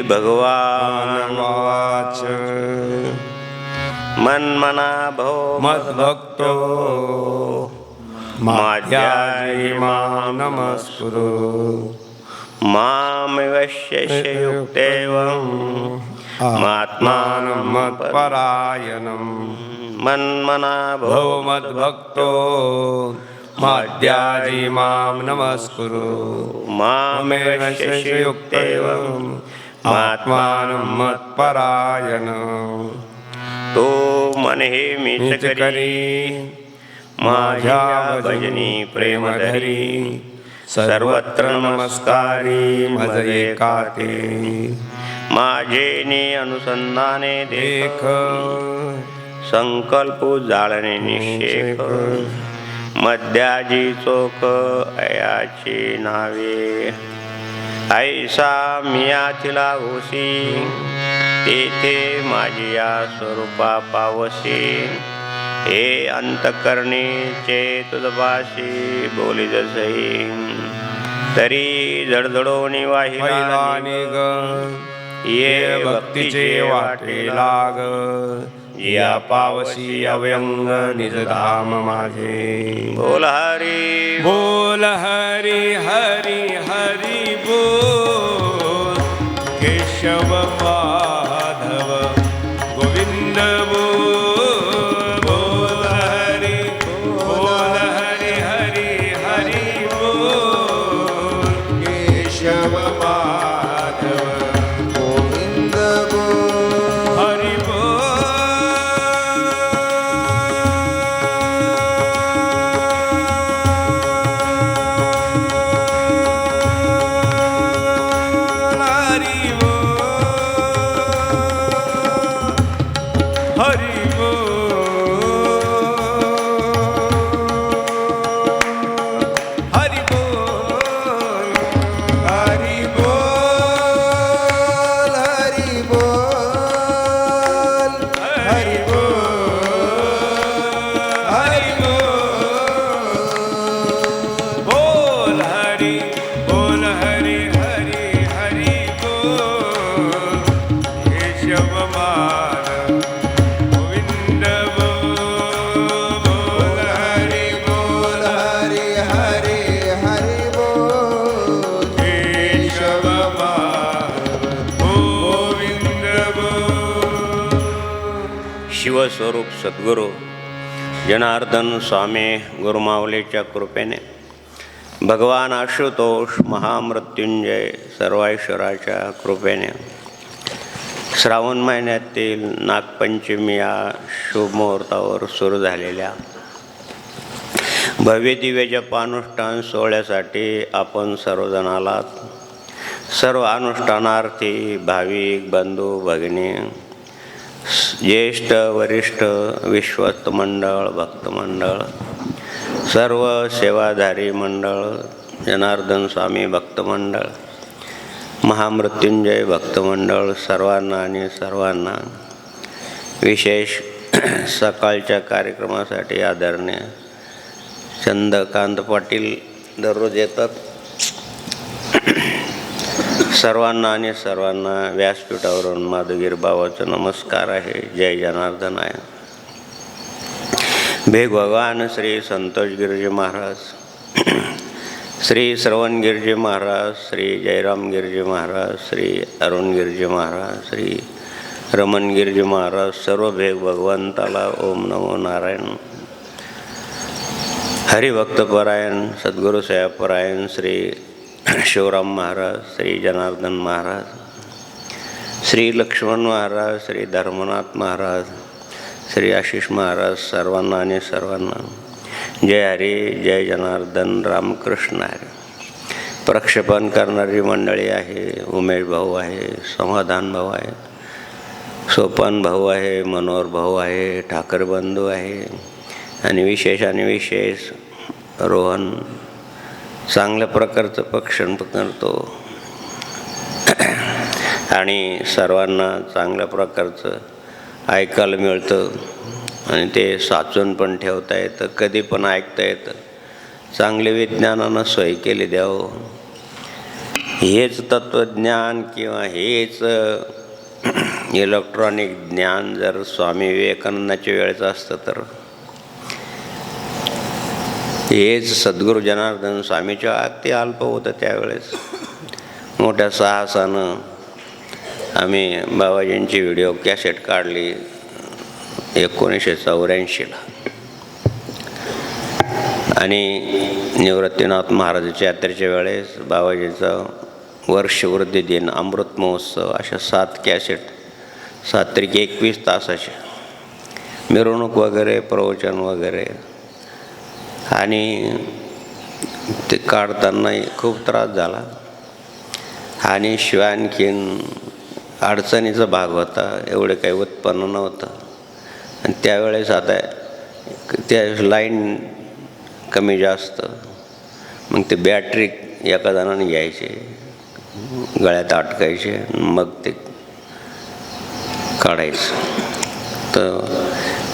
भगवान वाच मन्मना भव मद्भक्तो माध्याजी मां नमस्कुरु मामिवश्यस्य युक्तेवं मात्मानं मत्परायणं मन्मना भव मद्भक्तो माध्याजी मां नमस्कुरु मामिवश्यस्य युक्तेवं आत्मानं मत्परायणं तो मनहि मीच करी माझ्या भजनी प्रेमधरी सर्वत्र नमस्कारी मज एकाते माझे नि अनुसंधाने देख संकल्प जाळणे निषेक मध्याजी चोख अयाची नावे ऐसा मियाथिला होसी तेथे माझी या स्वरूपा पावसी हे अंतकरणी चेतुदभासी बोली जसई तरी जडजडोनी वाहिला निग ये भक्तीचे वाटे लाग या पावसी अव्यंग निजधाम माझे बोल हरी बोल हरी हरी हरी बोल केशव माधव गोविंद बोल बोल हरी हरी हरी बोल केशव माधव गोविंद हरि शिवस्वरूप सद्गुरू जनार्दन स्वामी गुरुमाऊलीच्या कृपेने भगवान आशुतोष महामृत्युंजय सर्वेश्वराच्या कृपेने श्रावण महिन्यातील नागपंचमी या शुभमुहूर्तावर सुरू झालेल्या भव्य दिव्य जपानुष्ठान सोहळ्यासाठी आपण सर्वजण आलात. सर्व अनुष्ठानार्थी भाविक बंधू भगिनी ज्येष्ठ वरिष्ठ विश्वस्त मंडळ भक्तमंडळ सर्व सेवाधारी मंडळ जनार्दन स्वामी भक्तमंडळ महामृत्युंजय भक्तमंडळ सर्वांना आणि सर्वांना विशेष सकाळच्या कार्यक्रमासाठी आदरणीय चंद्रकांत पाटील दररोज येतात. सर्वांना आणि सर्वांना व्यासपीठावरून माधुगीर बाबाचा नमस्कार आहे. जय जनार्दन आहे. भेग भगवान श्री संतोष गिरजी महाराज, श्री श्रवण गिरजी महाराज, श्री जयराम गिरजी महाराज, श्री अरुण गिरजी महाराज, श्री रमण गिरजी महाराज, सर्व भेग भगवंताला ओम नमो नारायण. हरिभक्तपरायण सद्गुरु सेवापरायण श्री शिवराम महाराज, श्री जनार्दन महाराज, श्री लक्ष्मण महाराज, श्री धर्मनाथ महाराज, श्री आशिष महाराज, सर्वांना आणि सर्वांना जय हरी जय जनार्दन रामकृष्ण हरी. प्रक्षेपण करणारी मंडळी आहे. उमेश भाऊ आहे, समाधान भाऊ आहे, सोपान भाऊ आहे, मनोहर भाऊ आहे, ठाकर बंधू आहे आणि विशेष रोहन चांगल्या प्रकारचं पक्षण करतो आणि सर्वांना चांगल्या प्रकारचं ऐकायला मिळतं आणि ते साचून पण ठेवता येतं, कधी पण ऐकता येतं. चांगले विज्ञानानं सोय केली द्यावं. हेच तत्त्वज्ञान किंवा हेच इलेक्ट्रॉनिक ज्ञान जर स्वामी विवेकानंदाच्या वेळेचं असतं तर हेच सद्गुरू जनार्दन स्वामीच्या अति अल्प होतं त्यावेळेस. मोठ्या साहसानं आम्ही बाबाजींची व्हिडिओ कॅसेट काढली 1984ला आणि निवृत्तीनाथ महाराजाच्या यात्रेच्या वेळेस बाबाजीचा वर्षवृद्धी दिन, अमृत महोत्सव अशा 7 कॅसेट 7 त्रिक 21 तासाचे मिरवणूक वगैरे प्रवचन वगैरे. आणि ते काढतानाही खूप त्रास झाला आणि शिवाय आणखीन अडचणीचा भाग होता, एवढे काही उत्पन्न नव्हतं. आणि त्यावेळेस आता त्या लाईन कमी जास्त, मग ते बॅटरी एका जणाने घ्यायचे, गळ्यात अटकायचे, मग ते काढायचं. तर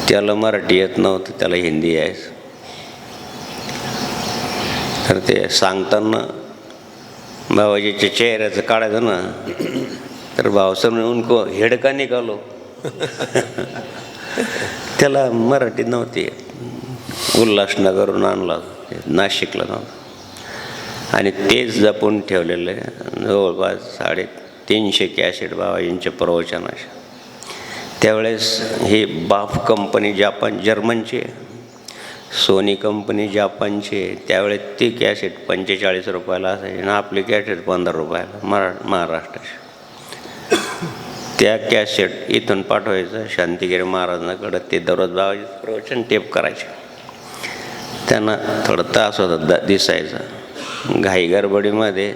त्याला मराठी येत नव्हतं, त्याला हिंदी यायचं. तर ते सांगताना बाबाजीच्या चेहऱ्याचं काढायचं ना, तर भावसाहेब उनको हेड का निकालो. त्याला मराठी नव्हती, उल्हासनगरहून आणला, नाशिकला नव्हतं. आणि तेच जपून ठेवलेले जवळपास 350 कॅसेट बाबाजींच्या प्रवचनाचे. त्यावेळेस ही बाफ कंपनी जर्मनची, सोनी कंपनी जापानची. त्यावेळेस ती कॅसेट 45 रुपयाला असायची आणि आपली कॅसेट 15 रुपयाला महाराष्ट्राची. त्या कॅसेट इथून पाठवायचं शांतिगिरी महाराजांकडं, ते दररोज बाबाजीचं प्रवचन टेप करायचे. त्यांना थोडा त्रास होता दिसायचा. घाई गडबडीमध्ये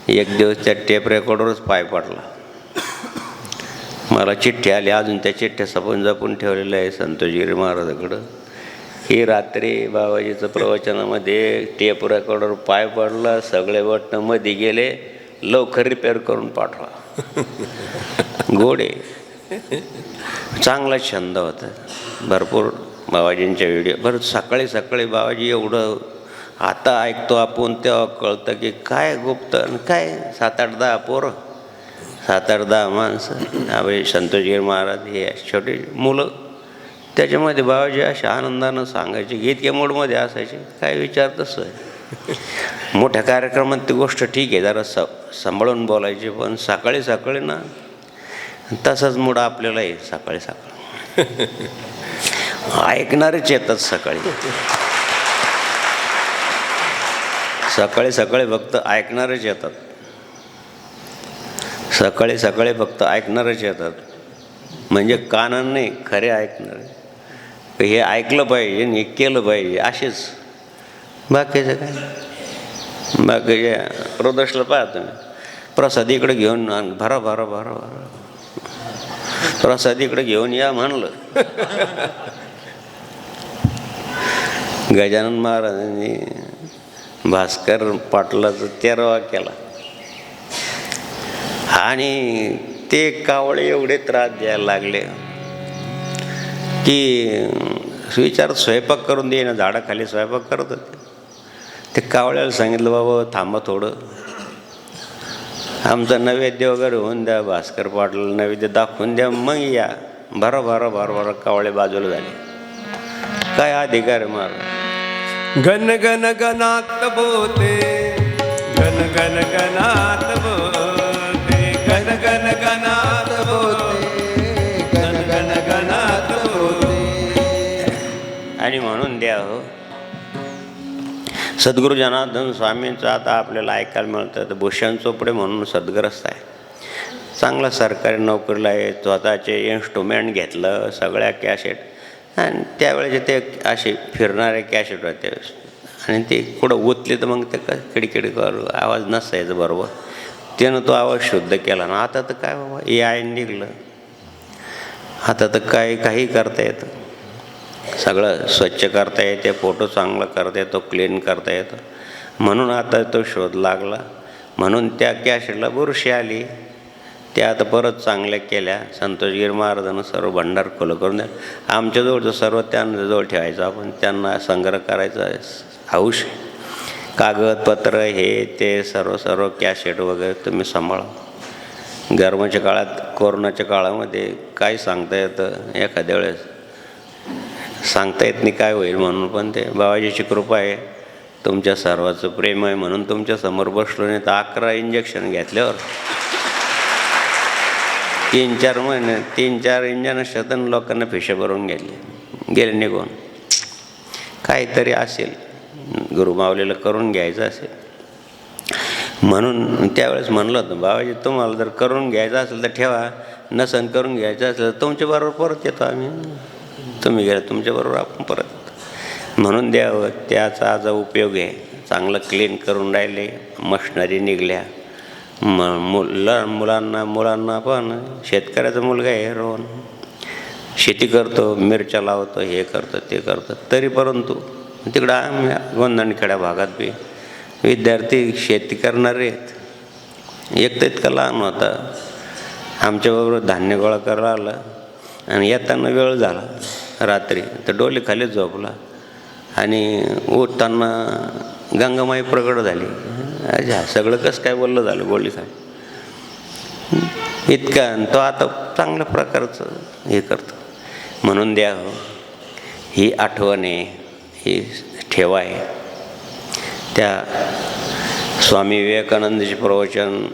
एक दिवस त्या टेप रेकॉर्डवरच पाय पडला. मला चिठ्ठी आली, अजून त्या चिठ्ठ्या जपून ठेवलेल्या आहे संतोषगिरी महाराजाकडं. ही रात्री बाबाजीचं प्रवचनामध्ये टेप रेकॉर्डवर पाय पडला, सगळे बटणं मध्ये गेले, लवकर रिपेअर करून पाठवा. गोडे चांगला छंद होता, भरपूर बाबाजींच्या व्हिडिओ. बरं सकाळी सकाळी बाबाजी एवढं आता ऐकतो आपण, तेव्हा कळतं की काय गुप्त काय 7-8-10 पोरं, 7-8-10 माणसं. आपले संतोषगिरी महाराज हे छोटे मुलं, त्याच्यामध्ये बाबाजी अशा आनंदानं सांगायचे, इतक्या मूडमध्ये असायचे, काय विचार तसं आहे. मोठ्या कार्यक्रमात ती गोष्ट ठीक आहे, जरा सांभाळून बोलायची, पण सकाळी सकाळी ना तसाच मूड आपल्याला आहे. सकाळी सकाळी ऐकणारेच येतात सकाळी, सकाळी सकाळी फक्त ऐकणारेच येतात, सकाळी सकाळी फक्त ऐकणारेच येतात. म्हणजे कानानं नाही, खरे ऐकणारे. हे ऐकलं पाहिजे आणि हे केलं पाहिजे असेच. बाकीचं काय, बाकीच्या प्रदोषला पाहा तुम्ही, प्रसाद इकडे घेऊन भरा भरा भरा भरा, प्रसाद इकडे घेऊन या म्हणलं. गजानन महाराजांनी भास्कर पाटलाचं 13वा केला आणि ते कावळे एवढे त्रास द्यायला लागले की विचारात स्वयंपाक करून दे ना, झाडाखाली स्वयंपाक करत होते. ते कावळ्याला सांगितलं, बाबा थांबा थोडं, आमचा नैवेद्य वगैरे होऊन द्या, भास्कर पाटलाला नैवेद्य दाखवून द्या, मग या. भरा भरा भरा भरा कावळे बाजूला झाले. काय अधिकार आहे महाराज. गण गण गणात बोते, गण गण गणात बोते, गण गण गणात बोते, गण गण गणात बोते. आणि म्हणून द्या हो, सद्गुरू जनार्दन स्वामींचं आता आपल्याला ऐकायला मिळतं. तर भूषण चोपडे म्हणून सद्ग्रस्त आहे, चांगला सरकारी नोकरीला आहे, स्वतःचे इन्स्ट्रुमेंट घेतलं, सगळ्या कॅसेट. आणि त्यावेळेचे ते असे फिरणारे कॅसेट होते आणि ते कुठं ओतले तर मग ते किडकिड करू, आवाज नसायचं बरोबर. त्यानं तो आवाज शुद्ध केला ना. आता तर काय बाबा AI निघलं, आता तर काही करता येतं, सगळं स्वच्छ करता येते, फोटो चांगला करता येतो, क्लीन करता येतं. म्हणून आता तो शोध लागला, म्हणून त्या कॅसेटला बुरशी आली. त्या आता परत चांगल्या केल्या. संतोषगिरी महाराजांना सर्व भंडार खुलं करून द्या. आमच्याजवळचं सर्व त्यांच्याजवळ ठेवायचं, आपण त्यांना संग्रह करायचा हौस. कागदपत्र हे ते सर्व कॅसेट वगैरे तुम्ही सांभाळा. गरमाच्या काळात, कोरोनाच्या काळामध्ये काय सांगता येतं, एखाद्या वेळेस सांगता येत नाही काय होईल म्हणून, पण ते बाबाजीची कृपा आहे, तुमच्या सर्वाचं प्रेम आहे म्हणून तुमच्या समोर बसलो. नाही तर 11 इंजेक्शन घेतल्यावर 3-4 महिने 3-4 इंजन शतन लोकांना फिशे भरून गेले निघून. काहीतरी असेल, गुरुमावलेलं करून घ्यायचं असेल म्हणून त्यावेळेस म्हणलं होतं, बाबाजी तुम्हाला जर करून घ्यायचं असेल तर ठेवा, नसन करून घ्यायचं असेल तर तुमच्याबरोबर परत येतो आम्ही, तुम्ही गेला तुमच्याबरोबर आपण परत येतो. म्हणून द्यावं, त्याचा आज उपयोग आहे. चांगलं क्लीन करून राहिले, मशनरी निघल्या. मुलांना पण, शेतकऱ्याचा मुलगा आहे रोहन, शेती करतो, मिरच्या लावतो, हे करतो ते करतो, तरी परंतु तिकडं आम्ही गोंधणखेड्या भागात बी विद्यार्थी शेती करणारे आहेत. एक तर इतका लहान होता, आमच्याबरोबर धान्य गोळा करायला आला आणि येताना वेळ झाला रात्री, तर डोली खाली झोपला आणि उठताना गंगामाई प्रगट झाली. अच्छा, सगळं कसं काय बोललं झालं गोळी खाली इतका. तो आता चांगल्या प्रकारचं हे करतो. म्हणून द्यावं, ही आठवण आहे, ही ठेवा आहे. त्या स्वामी विवेकानंदचे प्रवचन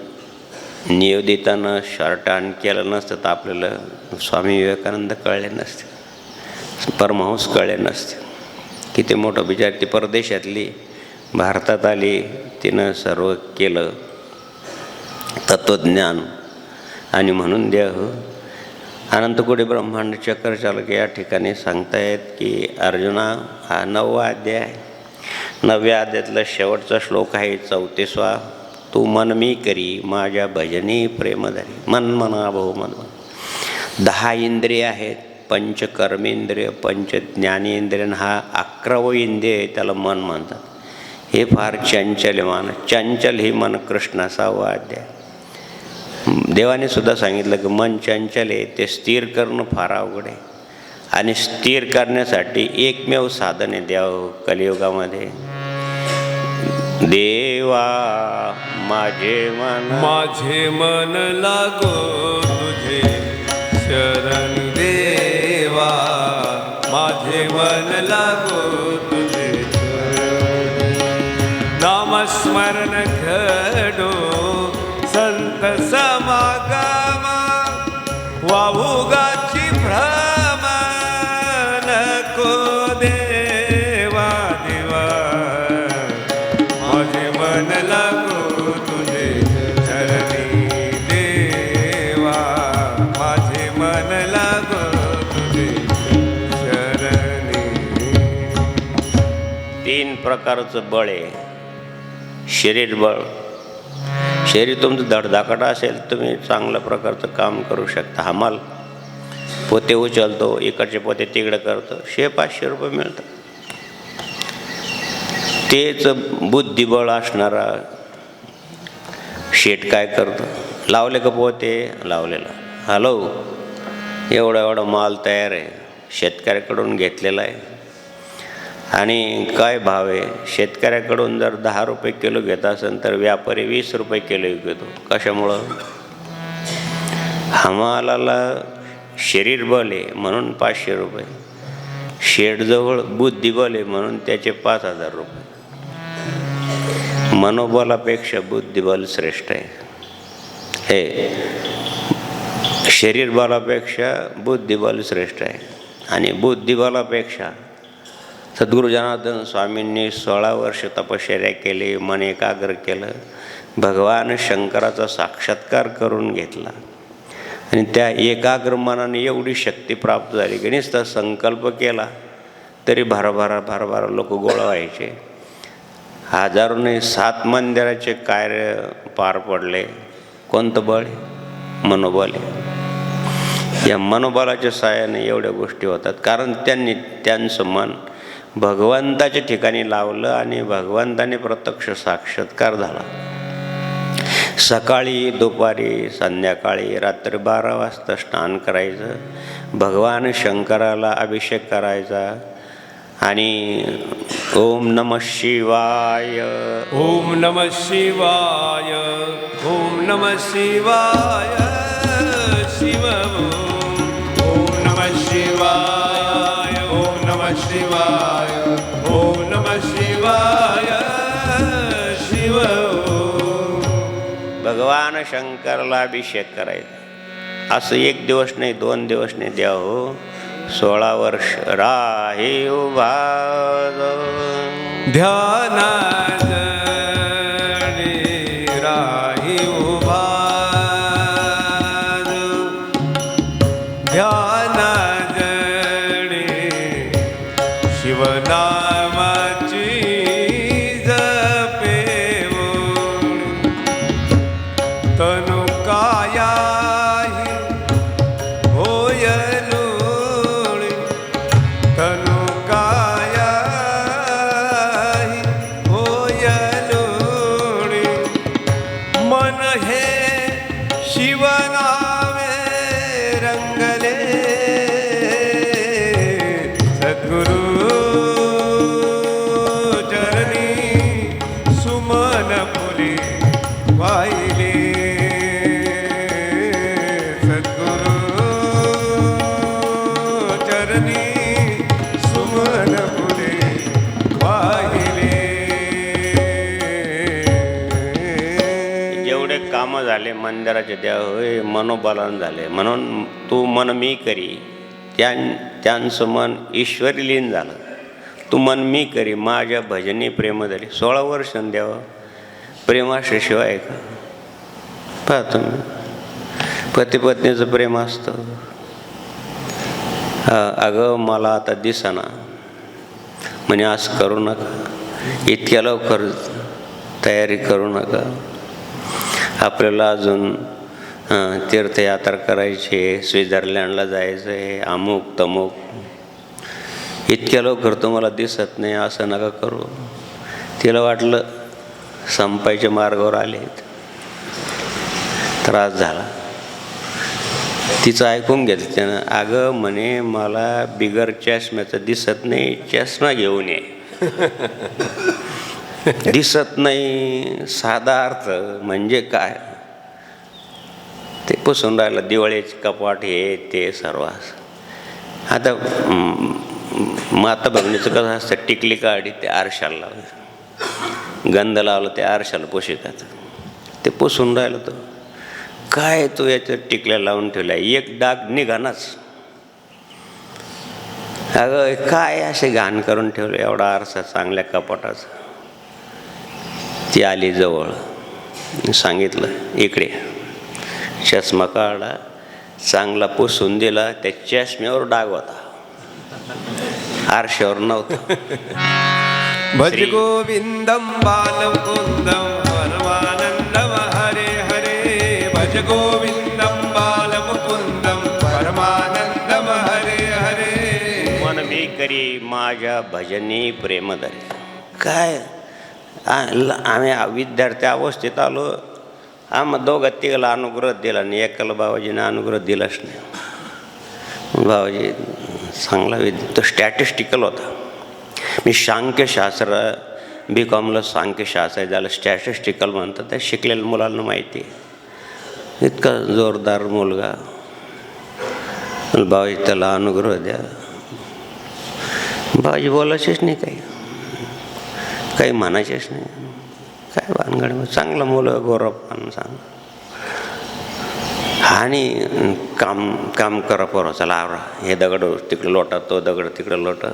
नियोदितानं शॉर्टहँड केलं नसतं तर आपल्याला स्वामी विवेकानंद कळले नसते, परमहंस कळले नसते. किती मोठं बिचार, ती परदेशातली भारतात आली, तिनं सर्व केलं तत्त्वज्ञान. आणि म्हणून द्यावं, अनंतकोटी ब्रह्मांड चक्र चालक या ठिकाणी सांगतायत की अर्जुना, हा 9वा अध्याय आहे. 9व्या अध्यायातला शेवटचा श्लोक आहे 34वा. तू मन मी करी माझ्या भजनी प्रेमधरी. मन म्हणा भाऊ मन. 10 इंद्रिय आहेत, 5 कर्मेंद्रिय, 5 ज्ञानेंद्रिय, हा 11वं इंद्रिय आहे, त्याला मन म्हणतात. हे फार चंचल मन. चंचल ही मन कृष्ण. 6वा अध्याय. देवाने सुद्धा सांगितलं की मन चंचल आहे, ते स्थिर करणं फार अवघड आहे. आणि स्थिर करण्यासाठी एकमेव साधन आहे देव कलियुगामध्ये. देवा माझे मन लागो तुझे शरण. देवा माझे मन लागो तुझे शरण. नामस्मरण घडो संत समागम, वाहुगाची भ्रम नको देवा. देवा माझे मन लागो तुझे चरणी. देवा माझे मन लागो तुझे चरणी. 3 प्रकारचं बळ आहे. शरीर बळ. शरीर तुमचं धडधाकट असेल, तुम्ही चांगल्या प्रकारचं काम करू शकता. हमाल पोते उचलतो, इकडचे पोते तिकडे करतो, 500 रुपये मिळतात. तेच बुद्धिबळ असणारा शेठ काय करतो, लावले का पोते, लावलेला, हॅलो एवढा माल तयार आहे, शेतकऱ्याकडून घेतलेला आहे. आणि काय भाव आहे, शेतकऱ्याकडून जर 10 रुपये किलो घेत असेल तर व्यापारी 20 रुपये किलो विकतो. कशामुळं? हमालाला शरीर बल आहे म्हणून 500 रुपये, शेठजवळ बुद्धिबल आहे म्हणून त्याचे 5000 रुपये. मनोबलापेक्षा बुद्धिबल श्रेष्ठ आहे. हे शरीर बलापेक्षा बुद्धिबल श्रेष्ठ आहे. आणि बुद्धिबलापेक्षा सद्गुरू जनार्दन स्वामींनी 16 वर्ष तपश्चर्या केली, मन एकाग्र केलं, भगवान शंकराचा साक्षात्कार करून घेतला. आणि त्या एकाग्र मनाने एवढी शक्ती प्राप्त झाली की नुसता संकल्प केला तरी भारभारा लोक गोळा व्हायचे. हजारोने 7 मंदिराचे कार्य पार पडले. कोणतं बळ? मनोबल. या मनोबलाच्या साहाय्याने एवढ्या गोष्टी होतात, कारण त्यांनी त्यांचं मन भगवंताच्या ठिकाणी लावलं आणि भगवंताने प्रत्यक्ष साक्षात्कार झाला. सकाळी, दुपारी, संध्याकाळी, रात्री 12 वाजता स्नान करायचं, भगवान शंकराला अभिषेक करायचा आणि ओम नमः शिवाय. ओम नमः शिवाय. ओम नमः शिवाय. शिव ओम नमः शिवाय. ओम नमः शिवाय. ओम नमः शिवाय. शिव भगवान शंकरला अभिषेक करायचा. असं 1 दिवस नाही, 2 दिवस नाही, द्या हो 16 वर्ष राही उभा ध्याना जडी राही उभा ध्याना जडी शिवनामाची जपेवो तनु कायाही होयलू तनु कायाही होयलूळी मन हे शिवनामे रंगले सद्गुरु चरणी सुमन फुले वाहिले सद्गुरु चरणी सुमन फुले वाहिले. जेवढे कामं झाले मंदिराचे द्या होय मनोबलान झाले. म्हणून तू मन मी करी, त्यांचं मन ईश्वरी लीन झालं. तू मन मी करी माझ्या भजनी प्रेम झाली. 16 वर्ष द्यावं प्रेमाशिवाय का? पहा तुम्ही, पती पत्नीचं प्रेम असतं. अगं मला आता दिसेना म्हणे असं करू नका, इतक्या लवकर तयारी करू नका, आपल्याला अजून तीर्थयात्रा करायची आहे, स्वित्झर्लंडला जायचं आहे, अमुक तमुक, इतक्या लवकर तुम्हाला दिसत नाही असं नका करू. तिला वाटलं संपायच्या मार्गावर आलेत, त्रास झाला. तिचं ऐकून घेतलं त्यानं. अगं म्हणे मला बिगर चष्म्याचं दिसत नाही, चष्मा घेऊन ये. दिसत नाही साधा अर्थ म्हणजे काय ते पुसून राहिलं. दिवाळीचे कपाट हे ते सर्व. आता माता भगिनीचं कसं असतं, टिकली काढी ते आरशाला लावलं, गंध लावलं ते आरशाला पुशितात, ते पुसून राहिलं. तर काय तू याच्यात टिकल्या लावून ठेवल्या, एक डाग निघानाच. अगं काय असे घाण करून ठेवलं एवढा आरसा चांगल्या कपाटाचा. ती आली जवळ, सांगितलं इकडे. चष्मा काढला, चांगला पुसून दिला. त्या चष्म्यावर डाग होता, आरशावर नव्हता. भज गोविंदम बालमुकुंदम परमानंदम हरे हरे. भज गोविंदम बालमुकुंदम परमानंदम हरे हरे. मन मी करी माझ्या भजनी प्रेमधरी. काय आम्ही विद्यार्थी अवस्थेत आलो, आम्हा दोघं तिघाला अनुग्रह दिला आणि एकाला बाबाजीने अनुग्रह दिलाच नाही. बाबाजी चांगला तो स्टॅटिस्टिकल होता. मी सांख्यशास्त्र BComला सांख्यशास्त्र झालं, स्टॅटिस्टिकल म्हणतात, त्या शिकलेल्या मुलांना माहिती आहे. इतका जोरदार मुलगा. बाबाजी त्याला अनुग्रह द्या. बाबाजी बोलायचेच नाही, काही म्हणायचेच नाही. काय भानगड, चांगलं मुलं गोरपान सांग. आणि काम करा पोरं, चला आवरा, हे दगड तिकडे लोटा, तो दगड तिकडे लोटा.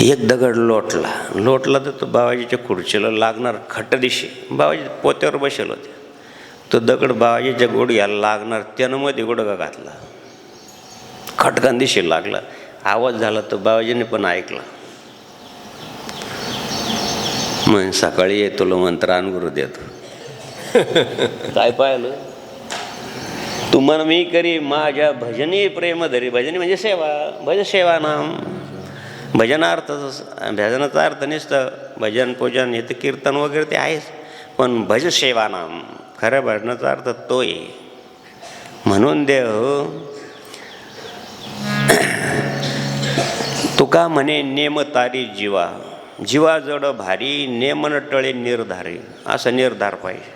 एक दगड लोटला तर तो बाबाजीच्या खुर्चीला लागणार खटदिशी. बाबाजी पोत्यावर बसेल होते, तो दगड बाबाजीच्या गुडघ्याला लागणार, त्यानं मध्ये गुडघा घातला, खटकन दिशी लागला. आवाज झाला तर बाबाजीने पण ऐकला. मग सकाळी ये तुला मंत्र अनुग्रह देतो. काय पाहिलं, तू मन मी करी माझ्या भजनी प्रेम धरी. भजनी म्हणजे सेवा, भज सेवा नाम. भजनाचा अर्थ नसतं भजन पूजन, हे तर कीर्तन वगैरे ते आहेच, पण भज सेवा नाम खऱ्या भजनाचा अर्थ तो आहे. म्हणून देव तुका म्हणे नेम तारी जीवा, जीवा जड भारी, नेमन टळे निर्धारी. असा निर्धार पाहिजे.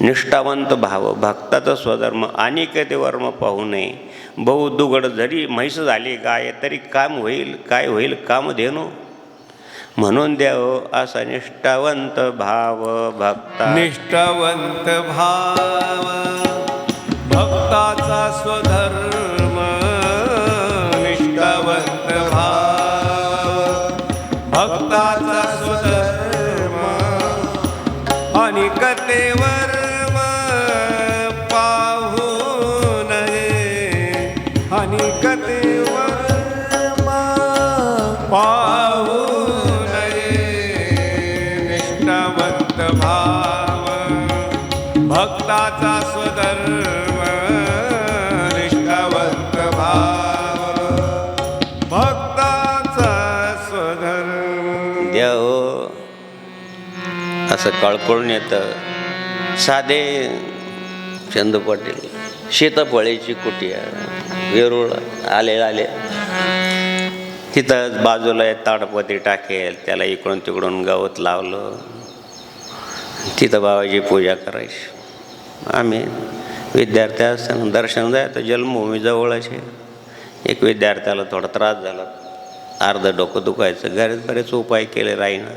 निष्ठावंत भाव, भक्ताचा स्वधर्म, अनिकेते वर्म पाहू नये. बहु दुगड जरी म्हैस झाली गाय, तरी काम होईल काय होईल कामधेनू. म्हणून द्याव असा निष्ठावंत भाव भक्ता. निष्ठावंत भाव भक्ताचा स्वधर्म. निष्ठावंत भाव भक्ताचा स्वधर्म. अनिकतेवर पाहू नये. अनिकतेवर पाहू निष्ठावंत भाव भक्ताचा स्वधर्म. निष्ठावंत भाव भक्ताचा स्वधर्म. द्याव असं कळकळून येतं. साधे चंदू पाटील शीतफळीची कुटिया वेरूळ आले तिथं बाजूला ताडपत्री टाकेल, त्याला इकडून तिकडून गवत लावलं. तिथं बाबाची पूजा करायची. आम्ही विद्यार्थी असताना दर्शन जायचं. जन्मभूमी जवळच आहे. एक विद्यार्थ्याला थोडा त्रास झाला, अर्धं डोकं दुखायचं. बरेच उपाय केले राहीना.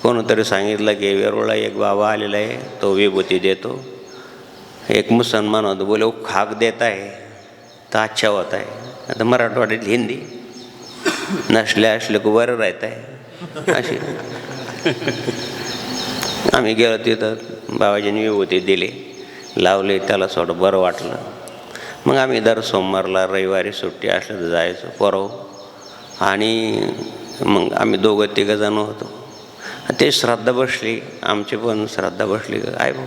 कोणीतरी सांगितलं की वेरूळला एक बाबा आलेला आहे, तो विभूती देतो. एक मुसलमान होतो, बोले वो खाक देता है तो अच्छा होता है. आता मराठवाड्यात हिंदी नसले को बरं राहत आहे अशी. आम्ही गेलो तिथं, बाबाजींनी विभूती दिली, लावली, त्याला थोडं बरं वाटलं. मग आम्ही दर सोमवारला रविवारी सुट्टी असलं तर जायचो परव. आणि मग आम्ही दोघं तिघं जण होतो. ते श्रद्धा बसली, आमची पण श्रद्धा बसली. काय भाऊ,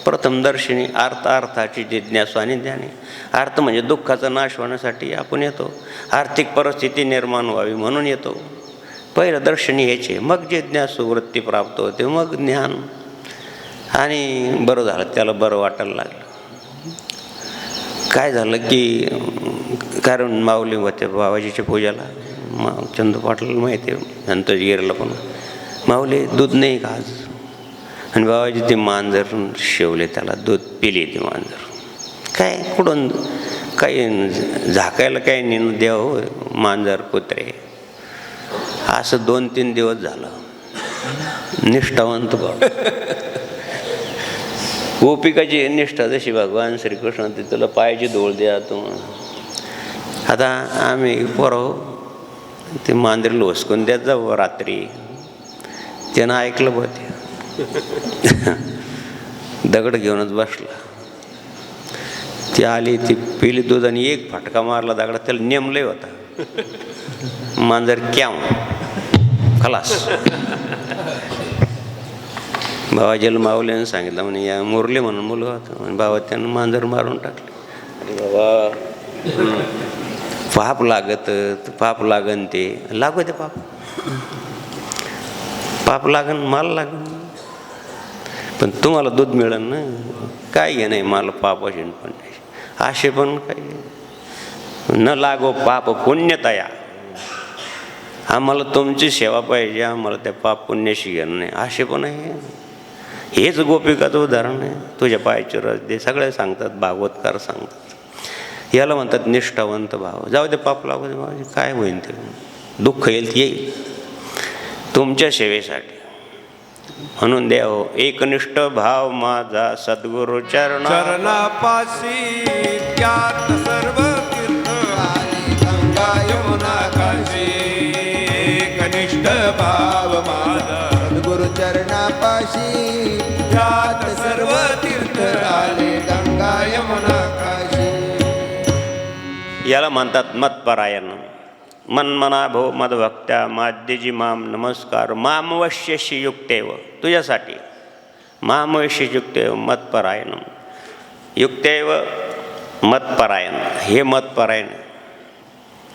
प्रथम दर्शनी अर्थाची जिज्ञासू आणि ज्ञानी. अर्थ म्हणजे दुःखाचा नाश होण्यासाठी आपण येतो. आर्थिक परिस्थिती निर्माण व्हावी म्हणून येतो. पहिलं दर्शनी यायचे, मग जिज्ञासू वृत्ती प्राप्त होते, मग ज्ञान. आणि बरं झालं, त्याला बरं वाटायला लागलं. काय झालं की कारण माऊली होते बाबाजीच्या पूजाला. मग चंदू पाटला माहिती आहे, नंतर गिरला पण, माऊली दूध नाही का आज. आणि बाबाजी ते मांजर शेवले, त्याला दूध पिली ती मांजर. काय कुठून काही झाकायला काही नेणं द्या हो मांजर कुत्रे. असं 2-3 दिवस झालं. निष्ठावंत बाबा. गोपिकाची निष्ठा जशी भगवान श्रीकृष्ण ते तुला पायाची धूळ द्या तू. आता आम्ही पोरं ते मांजरीला हुसकून द्यात जाऊ रात्री. त्यानं ऐकलं बघ, ते दगड घेऊनच बसला. ती आली, ती पिली दूध आणि एक फटका मारला दगडात, त्याला नेमले होता. मांजर क्याव खलास. बाबाजीला माऊलीने सांगितलं म्हणे या मुरले म्हणून मुलं होतं. म्हणे बाबा त्यानं मांजर मारून टाकले. अरे बाबा पाप लागत, पाप लागन ते लागू ते पाप. पाप लागन मला लागन, पण तुम्हाला दूध मिळेल ना. काय घे नाही मला पाप असेल पण असे पण काही न लागो पाप पुण्यतया. आम्हाला तुमची सेवा पाहिजे, आम्हाला त्या पाप पुण्याशी घेणं नाही असे पण आहे. हेच गोपिकाचं उदाहरण आहे. तुझ्या पायाची रस दे सगळे सांगतात, भागवतकार सांगतात. याला म्हणतात निष्ठावंत भाव. जाऊ दे पाप लागू दे बाबा, काय होईल ते, दुःख येईल तुमच्या सेवेसाठी. म्हणून देव एकनिष्ठ भाव माझा सद्गुरु चरणापाशी त्यात सर्व तीर्थ आली गंगा यमुना काशी. एकनिष्ठ भाव माझा सद्गुरु चरणापाशी त्यात सर्व तीर्थ आली गंगा यमुना काशी. याला म्हणतात मतपरायण. मन्मना भो मदभक्त्या माद्यजी माम नमस्कार. मामवश्यशी युक्तेव, तुझ्यासाठी मामवश्य युक्तेव मतपरायण. युक्तेव मतपरायण, हे मतपरायण.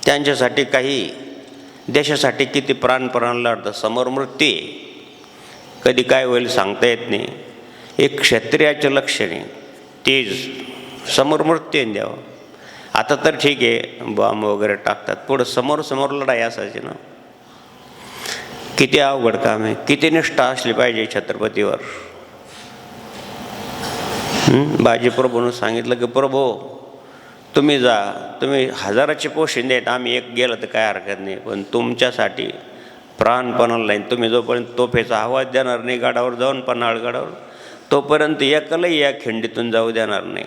त्यांच्यासाठी काही देशासाठी किती प्राण लढतं. समोर मृत्यू आहे, कधी काय होईल सांगता येत नाही. एक क्षत्रियाचे लक्षणे तेज, समोर मृत्यू द्यावं. आता तर ठीक आहे, बॉम्ब वगैरे टाकतात, पुढं समोर लढाई असायची ना. किती अवघड काम आहे, किती निष्ठा असली पाहिजे छत्रपतीवर. बाजीप्रभूनं सांगितलं की प्रभू तुम्ही जा, तुम्ही हजाराचे पोशिंदे आहेत, आम्ही एक गेलं तर काय हरकत नाही, पण तुमच्यासाठी प्राणपणाला नाही. तुम्ही जोपर्यंत तोफेचा आवाज देणार नाही गडावर जाऊन, पन्हाळगडावर, तोपर्यंत एकलंही या खिंडीतून जाऊ देणार नाही.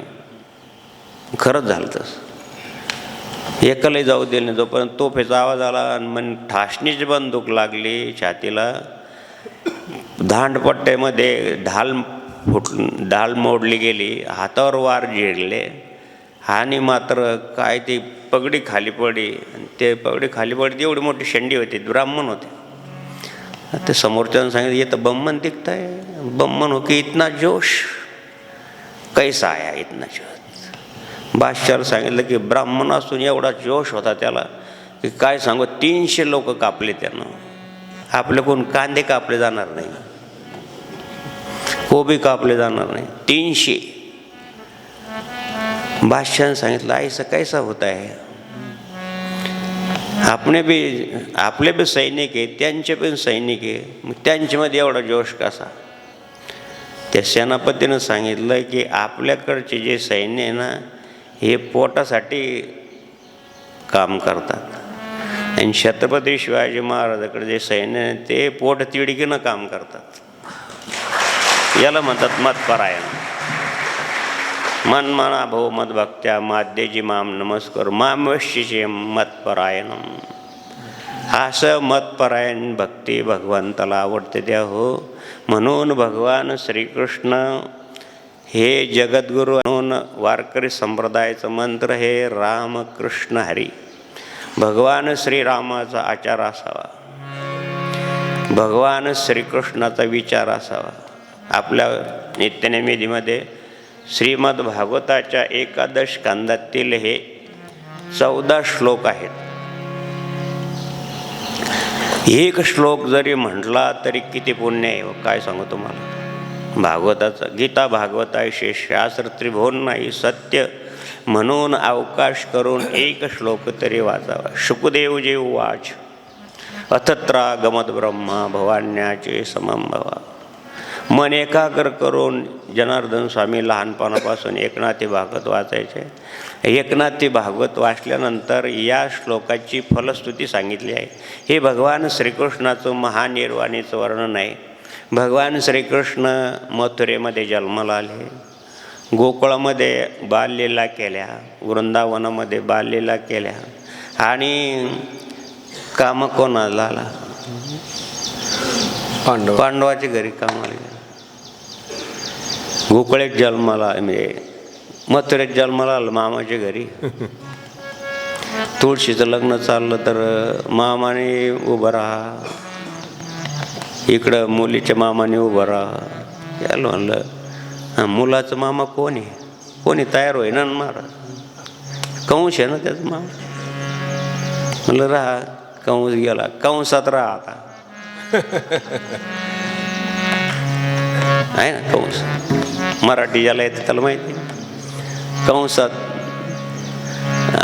खरंच झालं तसं, एकलंही जाऊ दिलं नाही. जोपर्यंत तोफेचा आवाज आला आणि मग ठासणीची बंदूक लागली छातीला, धांडपट्ट्यामध्ये ढाल मोडली गेली, हातावर वार झिरले, आणि मात्र काय ती पगडी खाली पडली. ते पगडी खाली पडली, एवढी मोठी शेंडी होती, ब्राह्मण होते. ते समोरच्यानं सांगितलं ये तर बम्मन दिखता है. बम्मन हो की इतना जोश कैसा आया, इतना जोश. बादशाला सांगितलं की ब्राह्मण असून एवढा जोश होता त्याला की काय सांगू, 300 लोक कापले त्यानं. आपले कोण कांदे कापले जाणार नाही, कोबी कापले जाणार नाही, 300. बादशाहने सांगितलं ऐसा कैसा होता है, आपले बी सैनिक आहे, त्यांचे पण सैनिक आहे, मग त्यांच्यामध्ये एवढा जोश कसा. त्या सेनापतीनं सांगितलं की आपल्याकडचे जे सैन्य आहे ना, हे पोटासाठी काम करतात, आणि छत्रपती शिवाजी महाराजाकडे जे सैन्य आहे ते पोट तिडकीनं काम करतात. याला म्हणतात मतपरायण. मन मना भो मदभक्त्या माद्यजी माम नमस्कार माम वैशिष्य मतपरायणम. असं मतपरायण भक्ती भगवंताला आवडते त्या हो. म्हणून भगवान श्रीकृष्ण हे जगद्गुरू, म्हणून वारकरी संप्रदायाचं मंत्र हे राम कृष्ण हरी. भगवान श्रीरामाचा आचार असावा, भगवान श्रीकृष्णाचा विचार असावा. आपल्या नित्यनेमितीमध्ये श्रीमद भागवताच्या 11 स्कंदातील हे 14 श्लोक आहेत. एक श्लोक जरी म्हटला तरी किती पुण्य आहे काय सांगू तुम्हाला. भागवताचं गीता भागवताशी शास्त्र त्रिभुवन नाही सत्य, म्हणून अवकाश करून एक श्लोक तरी वाचावा. शुकदेवजी उवाच अथत्रा गमत ब्रह्मा भवान्याचे समम भवा. मन एकाग्र करून जनार्दन स्वामी लहानपणापासून एकनाथी भागवत वाचायचे. एकनाथी भागवत वाचल्यानंतर या श्लोकाची फलस्तुती सांगितली आहे. हे भगवान श्रीकृष्णाचं महानिर्वाणीचं वर्णन आहे. भगवान श्रीकृष्ण मथुरेमध्ये जन्माला आले, गोकुळामध्ये बाललीला केल्या, वृंदावनामध्ये बाललीला केल्या, आणि काम कोणाला आला, पांडवाच्या घरी कामाला गेला. गोकुळेत जन्माला म्हणजे मथुरेत जन्माला आलं मामाच्या घरी. तुळशीचं लग्न चाललं तर मामाने उभं राहा, इकडं मुलीच्या मामाने उभं राहा. याला म्हणलं मुलाचं मामा कोण आहे, कोणी तयार होईना महाराज. कंस आहे ना त्याचं मामा. म्हणलं राहा. कंस गेला, कंसात राहा आता. आहे ना कंस, मराठी ज्याला येते त्याला माहिती. कंसात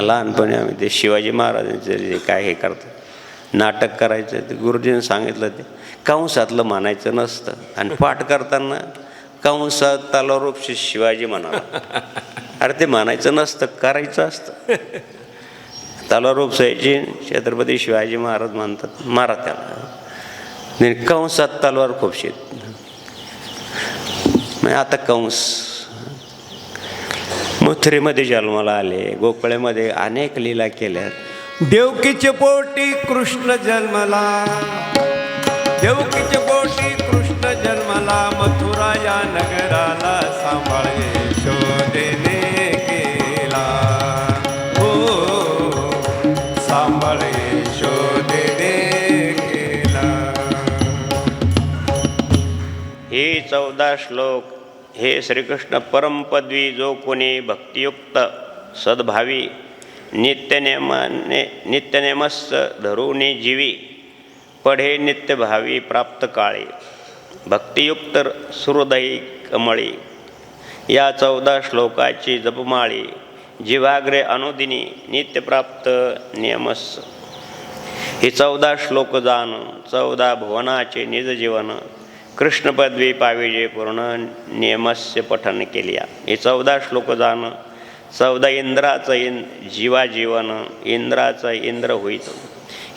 लहानपणी आम्ही ते शिवाजी महाराजांचे जे काय हे करतात, नाटक करायचं, ते गुरुजींनी सांगितलं ते कंसातलं म्हणायचं नसतं, आणि पाठ करताना कंसात तलवारूप शिवाजी म्हणाला. अरे ते म्हणायचं नसतं, करायचं असतं. तलवारूप सयाजी छत्रपती शिवाजी महाराज म्हणतात, मारा त्याला. कंसात तलवार खूपशीत. आता कंस मथुरेमध्ये जन्माला आले, गोकुळेमध्ये अनेक लीला केल्या. देवकीचे पोटी कृष्ण जन्मला, देवकीचे पोटी कृष्ण जन्मला, मथुरा या नगराला सांभाळे शोधेने केला. हो सांभाळे शोधेने केला. हे 14 श्लोक हे श्रीकृष्ण परमपदवी जो कोणी भक्तियुक्त सद्भावी नित्यनेमस धरुणी जीवी पढे नित्यभावी प्राप्त काळे भक्तियुक्त सुहृदयी कमळी. या 14 श्लोकाची जपमाळी जीवाग्रे अनुदिनी नित्यप्राप्त नियमस. ही 14 श्लोक जाण 14 भुवनाचे निज जीवन. कृष्ण पदवी पाविजे पूर्ण नियमस्य पठन केलिया. हे 14 श्लोक जाण 14 इंद्राचं जीवा जीवन इंद्राचं इंद्र होईत.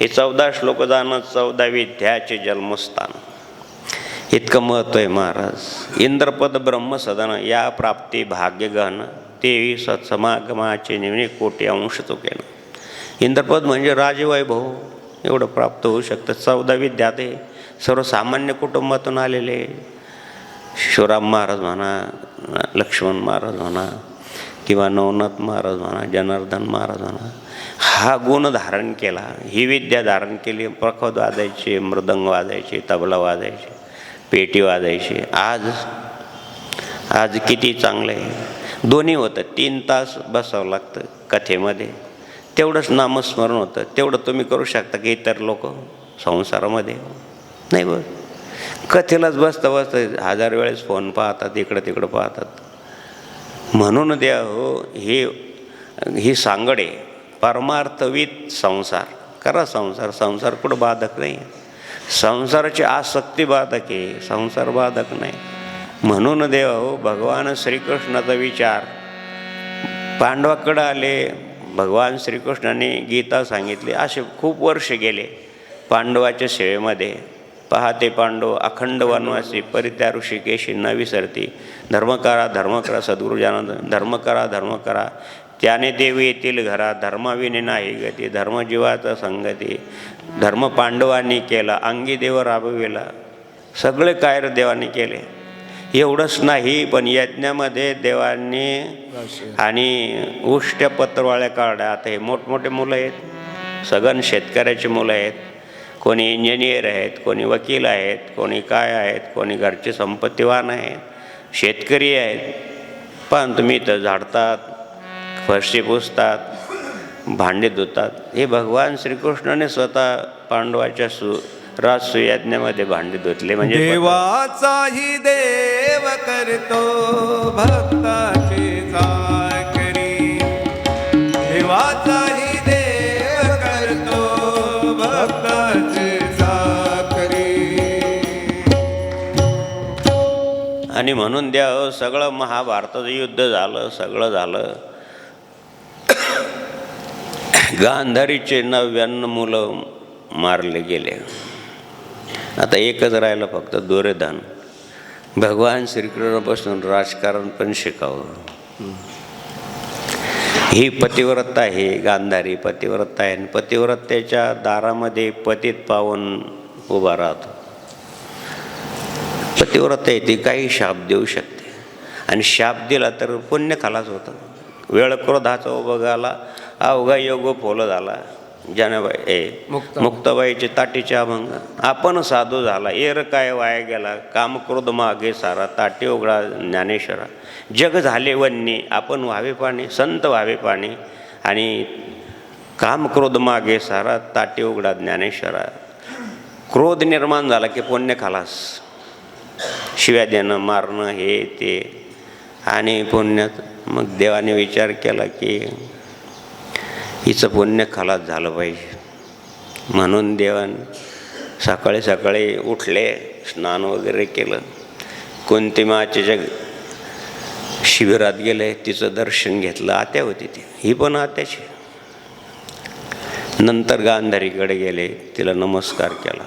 हे 14 श्लोक जाण 14 विद्याचे जन्मस्थान. इतकं महत्त्व आहे महाराज. इंद्रपद ब्रह्मसदन या प्राप्ती भाग्यगहन 23 सत्समागमाचे निम्ने कोटी अंश चुकेन. इंद्रपद म्हणजे राजवैभव एवढं प्राप्त होऊ शकतं. 14 विद्या ते सर्वसामान्य कुटुंबातून आलेले. शिवराम महाराज म्हणा, लक्ष्मण महाराज म्हणा किंवा नवनाथ महाराज म्हणा, जनार्दन महाराज म्हणा, हा गुण धारण केला, ही विद्या धारण केली. प्रखोद वाजायचे, मृदंग वाजायचे, तबला वाजायचे, पेटी वाजायची. आज किती चांगलं आहे. दोन्ही होतं. 3 तास बसावं लागतं कथेमध्ये. तेवढंच नामस्मरण होतं. तेवढं तुम्ही करू शकता की इतर लोक संसारामध्ये नाही. बघ कथेलाच बसता 1000 वेळेस फोन पाहतात, इकडं तिकडं पाहतात. म्हणून द्या हो ही सांगडे परमार्थवित संसार करा. संसार कुठं बाधक नाही. संसाराची आसक्ती बाधक आहे, संसार बाधक नाही. म्हणून देवा हो भगवान श्रीकृष्णाचा विचार पांडवाकडं आले. भगवान श्रीकृष्णाने गीता सांगितली. असे खूप वर्ष गेले पांडवाच्या सेवेमध्ये. पहाते पांडव अखंड वनवासी परित्या ऋषिकेशी न विसरती. धर्म करा सद्गुरुजनार्दन. धर्म करा त्याने देव येतील घरा. धर्माविने नाही गती. धर्मजीवाचा संगती. धर्म पांडवांनी केला अंगी देव राबविला. सगळे कार्य देवाने केले. एवढंच नाही पण यज्ञामध्ये देवांनी आणि उष्ट्या पत्रवाळ्या काढल्या. आता हे मोठमोठे मुलं आहेत, सगळं शेतकऱ्याची मुलं आहेत. कोणी इंजिनियर आहेत, कोणी वकील आहेत, कोणी काय आहेत, कोणी घरचे संपत्तीवान आहेत, शेतकरी आहेत. पण तुम्ही तर झाडतात, फरशी पुसतात, भांडे धुतात. हे भगवान श्रीकृष्णाने स्वतः पांडवाच्या राजसुयज्ञामध्ये भांडे धुतले. म्हणजे देवाचाही देव करतो भक्ताची चाकरी. देवाचाही देव करतो भक्ताची चाकरी. आणि म्हणून द्या सगळं महाभारताचं युद्ध झालं, सगळं झालं. गांधारीचे 99 मुलं मारले गेले. आता एकच राहिलं फक्त दुर्योधन. भगवान श्रीकृष्णापासून राजकारण पण शिकावं. ही पतिव्रता आहे, गांधारी पतिव्रता आहे. पतिव्रतेच्या दारामध्ये पतित पावन उभा राहतो. पतिव्रता आहे ती काही शाप देऊ शकते आणि शाप दिला तर पुण्य खालाच होतं. वेळ क्रोधाचा उभगाला अवघा योग फोल झाला. जनाबाई मुक्ताबाईचे ताटीचे अभंग. आपण साधू झाला एर काय वाया गेला. काम क्रोध मागे सारा ताटी उघडा ज्ञानेश्वरा. जग झाले वन्नी आपण व्हावे पाणी. संत व्हावे पाणी आणि काम क्रोध मागे सारा ताटी उघडा ज्ञानेश्वरा. क्रोध निर्माण झाला की पुण्य खालास. शिव्या देणं, मारणं, हे ते आणि पुण्यात. मग देवाने विचार केला की हिचं पुण्य खलास झालं पाहिजे. म्हणून देवाने सकाळी सकाळी उठले, स्नान वगैरे केलं. कुंती मातेच्या शिबिरात गेले, तिचं दर्शन घेतलं. आत्या होती ती, ही पण आत्याची. नंतर गांधारीकडे गेले, तिला नमस्कार केला.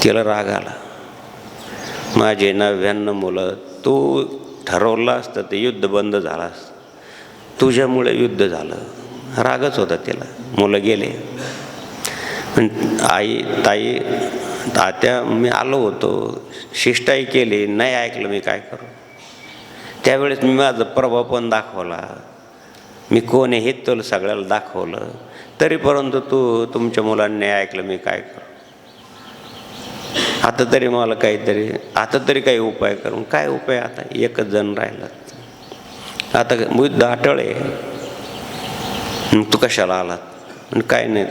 तिला राग आला. माझे 99 मुलं, तू ठरवलं असतं ते युद्ध बंद झालं असतं. तुझ्यामुळे युद्ध झालं. रागच होता तिला. मुलं गेले. पण आई ताई तात्या मी आलो होतो, शिष्टाई केली, नाही ऐकलं, मी काय करू. त्यावेळेस मी माझा प्रभाव पण दाखवला. मी कोण आहे हे तुला सगळ्याला दाखवलं. तरी परंतु तुमच्या मुलांनी ऐकलं, मी काय करू. आता तरी मला काहीतरी, आता तरी काही उपाय करून. काय उपाय आता, एकच जण राहिला. आता बुद्ध अटळे, तू कशाला आलात. आणि काय नाही,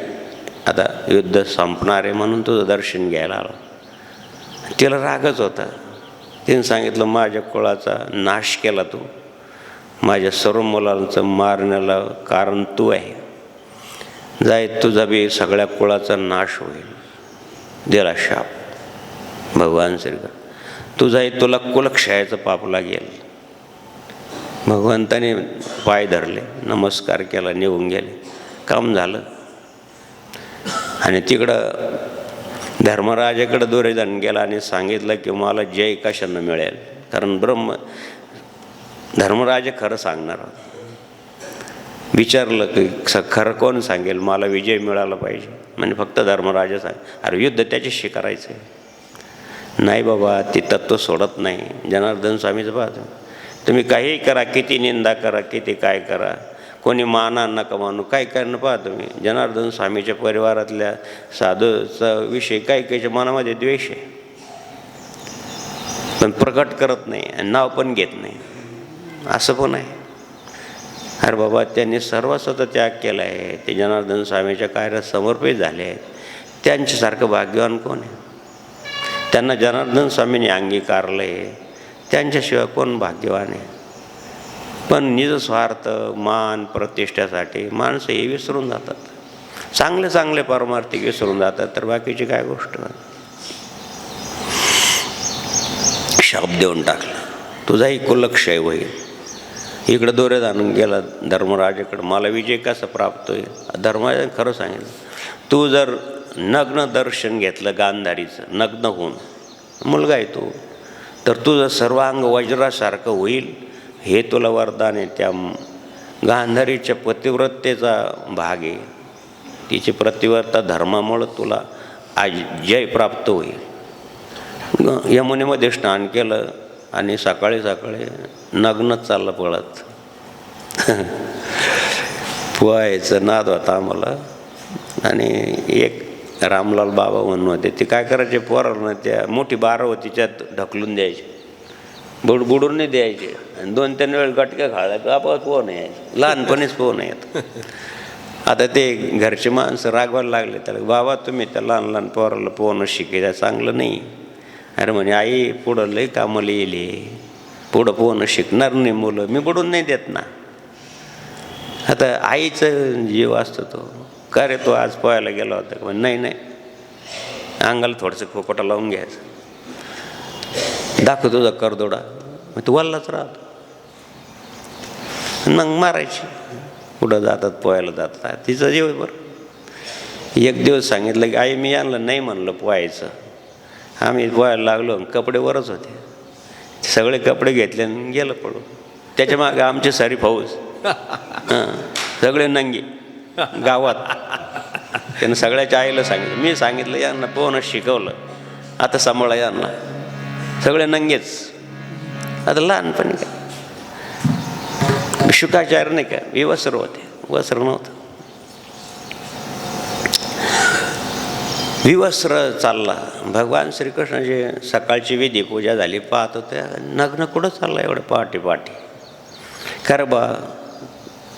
आता युद्ध संपणार आहे म्हणून तुझं दर्शन घ्यायला आलो. तिला रागच होता. तिने सांगितलं माझ्या कुळाचा नाश केला तू, माझ्या सर्व मुलांचं मारण्याला कारण तू आहे. जाय तुझा बी सगळ्या कुळाचा नाश होईल. दिला शाप भगवान श्रीकर. तुझाही तुला कुलक्षयाचं पाप लागेल. भगवंताने पाय धरले, नमस्कार केला, निघून गेले. काम झालं. आणि तिकडं धर्मराजाकडं दुर्योधन गेला आणि सांगितलं की मला जय कशानं मिळेल. कारण धर्मराज खरं सांगणार. विचारलं की खरं कोण सांगेल, मला विजय मिळाला पाहिजे. म्हणजे फक्त धर्मराजा सांग. अरे युद्ध त्याच्याशी करायचं आहे. नाही बाबा, ती तत्त्व सोडत नाही. जनार्दन स्वामीचं पाहतो. तुम्ही काहीही करा, किती निंदा करा, किती काय करा, कोणी माना नका मानू, काय करणं पाहा तुम्ही. जनार्दन स्वामीच्या परिवारातल्या साधूचा विषय काही काहीच्या मनामध्ये द्वेष आहे, पण प्रकट करत नाही आणि नाव पण घेत नाही. असं पण आहे. अरे बाबा, त्यांनी सर्वस्वतः त्याग केला आहे. ते जनार्दन स्वामीच्या कार्यात समर्पित झाले आहेत. त्यांच्यासारखं भाग्यवान कोण आहे? त्यांना जनार्दन स्वामींनी अंगीकारलं आहे. त्यांच्याशिवाय कोण भाग्यवान आहे? पण निजस्वार्थ, मान, प्रतिष्ठेसाठी माणसं हे विसरून जातात. चांगले चांगले परमार्थिक विसरून जातात, तर बाकीची काय गोष्ट. शाप देऊन टाकला, तुझाही कुलक्षय होईल. इकडं दुर्योधन गेला धर्मराजाकडं, मला विजय कसा प्राप्त होईल. धर्मराजाने खरं सांगितलं, तू जर नग्न दर्शन घेतलं गांधारीचं, नग्न होऊन, मुलगा आहे तू, तर तुझं सर्वांग वज्रासारखं होईल. हे तुला वरदान आहे. त्या गांधारीच्या पतिव्रतेचा भाग आहे. तिची प्रतिव्रता धर्मामुळं तुला आज जय प्राप्त होईल. यमुनेमध्ये स्नान केलं आणि सकाळी सकाळी नग्नच चाललं पळत. पोहायचं नाद होता आम्हाला. आणि एक रामलाल बाबा म्हणून होते, ते काय करायचे, पोरांना त्या मोठी बारं होती त्यात ढकलून द्यायचे, बुडून नाही द्यायचे. आणि 2-3 वेळ गटक्या खायला आपोआप पोहं नाही यायचे. लहानपणीच पोहं नाही येत. आता ते घरचे माणसं रागवायला लागले त्याला, बाबा तुम्ही त्या लहान लहान पोराला पोहणं शिकायचं चांगलं नाही. अरे म्हणे, आई पुढं लई कामाला येईल, पुढं पोहणं शिकणार नाही मुलं, मी बुडून नाही देत ना. आता आईचं जीव असतो तो. का रे तो आज पोहायला गेला होता? म्हणजे नाही नाही, अंगाला थोडंसं खोकोटा लावून घ्यायचं, दाखव तुझा करदोडा, मग तू वल्लाच राहतो. मग मारायची. पुढं जातात, पोहायला जातात. तिचं जीव आहे बरं. एक दिवस सांगितलं की आई मी आणलं नाही म्हणलं पोहायचं. आम्ही पोहायला लागलो, कपडे वरच होते, सगळे कपडे घेतले आणि गेलं पडून. त्याच्या मागे आमची सारी फौज, सगळे नंगी गावात. त्यानं सगळ्याच्या आईला सांगितलं, मी सांगितलं यांना पोहणं शिकवलं, आता सांभाळा यांना. सगळे नंगेच. आता लहानपणी काय शुकाचार्य नाही का, विवस्त्र होते, वस्त्र नव्हतं. विवस्त्र चालला. भगवान श्रीकृष्णाची सकाळची विधी पूजा झाली, पाहत होत्या नग्न कुठं चालला एवढं पहाटे पहाटे. खरं बा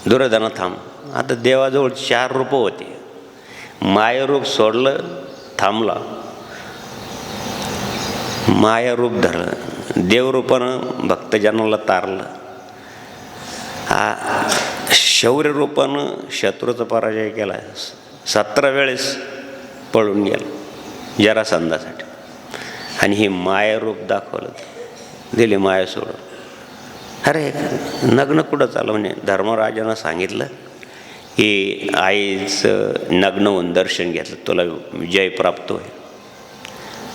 दुर्योधना थांब. आता देवाजवळ 4 रूपं होते. मायारूप सोडलं, थांबला. मायारूप धरलं, देवरूपानं भक्तजनाला तारलं. शौर्य रूपानं शत्रूचा पराजय केला. 17 वेळेस पळून गेला जरासंधासाठी. आणि हे मायारूप दाखवलं, दिली माया सोडून. अरे नग्न कुठं चाललं? म्हणजे धर्मराजानं सांगितलं की आईचं नग्न होऊन दर्शन घेतलं, तुला जय प्राप्त होईल.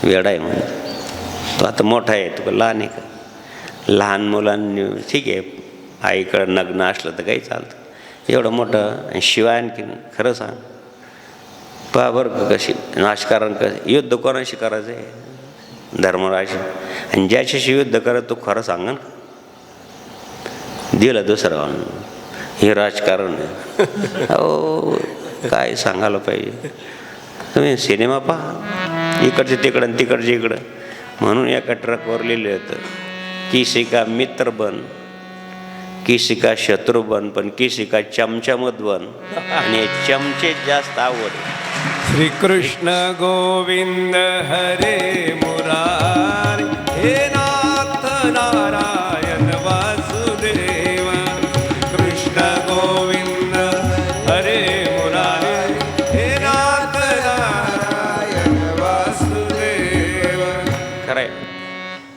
वेडा आहे म्हणजे तो. आता मोठा आहे, तुला लहान आहे का? लहान मुलांनी ठीक आहे, आईकडं नग्न असलं तर काही चालतं. एवढं मोठं. आणि शिवाय आणखी खरं सांग, पहा बरं कशी नाशकारण, कसं युद्ध कोणाशी करायचं आहे? धर्मराज. आणि ज्याच्याशी युद्ध करत तो खरं सांगा ना. दिलं दुसरं, हे राजकारण आहे. हो, काय सांगायला पाहिजे. तुम्ही सिनेमा पहा, इकडचे तिकडं आणि तिकडचे इकडं. म्हणून एका ट्रकवर लिहिलं होतं, किसी का मित्र बन, किसी का शत्रू बन, पण किसी का चमचा मत बन. आणि चमचे जास्त आवड. श्री कृष्ण गोविंद हरे मुरारी, हे नाथ नारायण वासुदेव.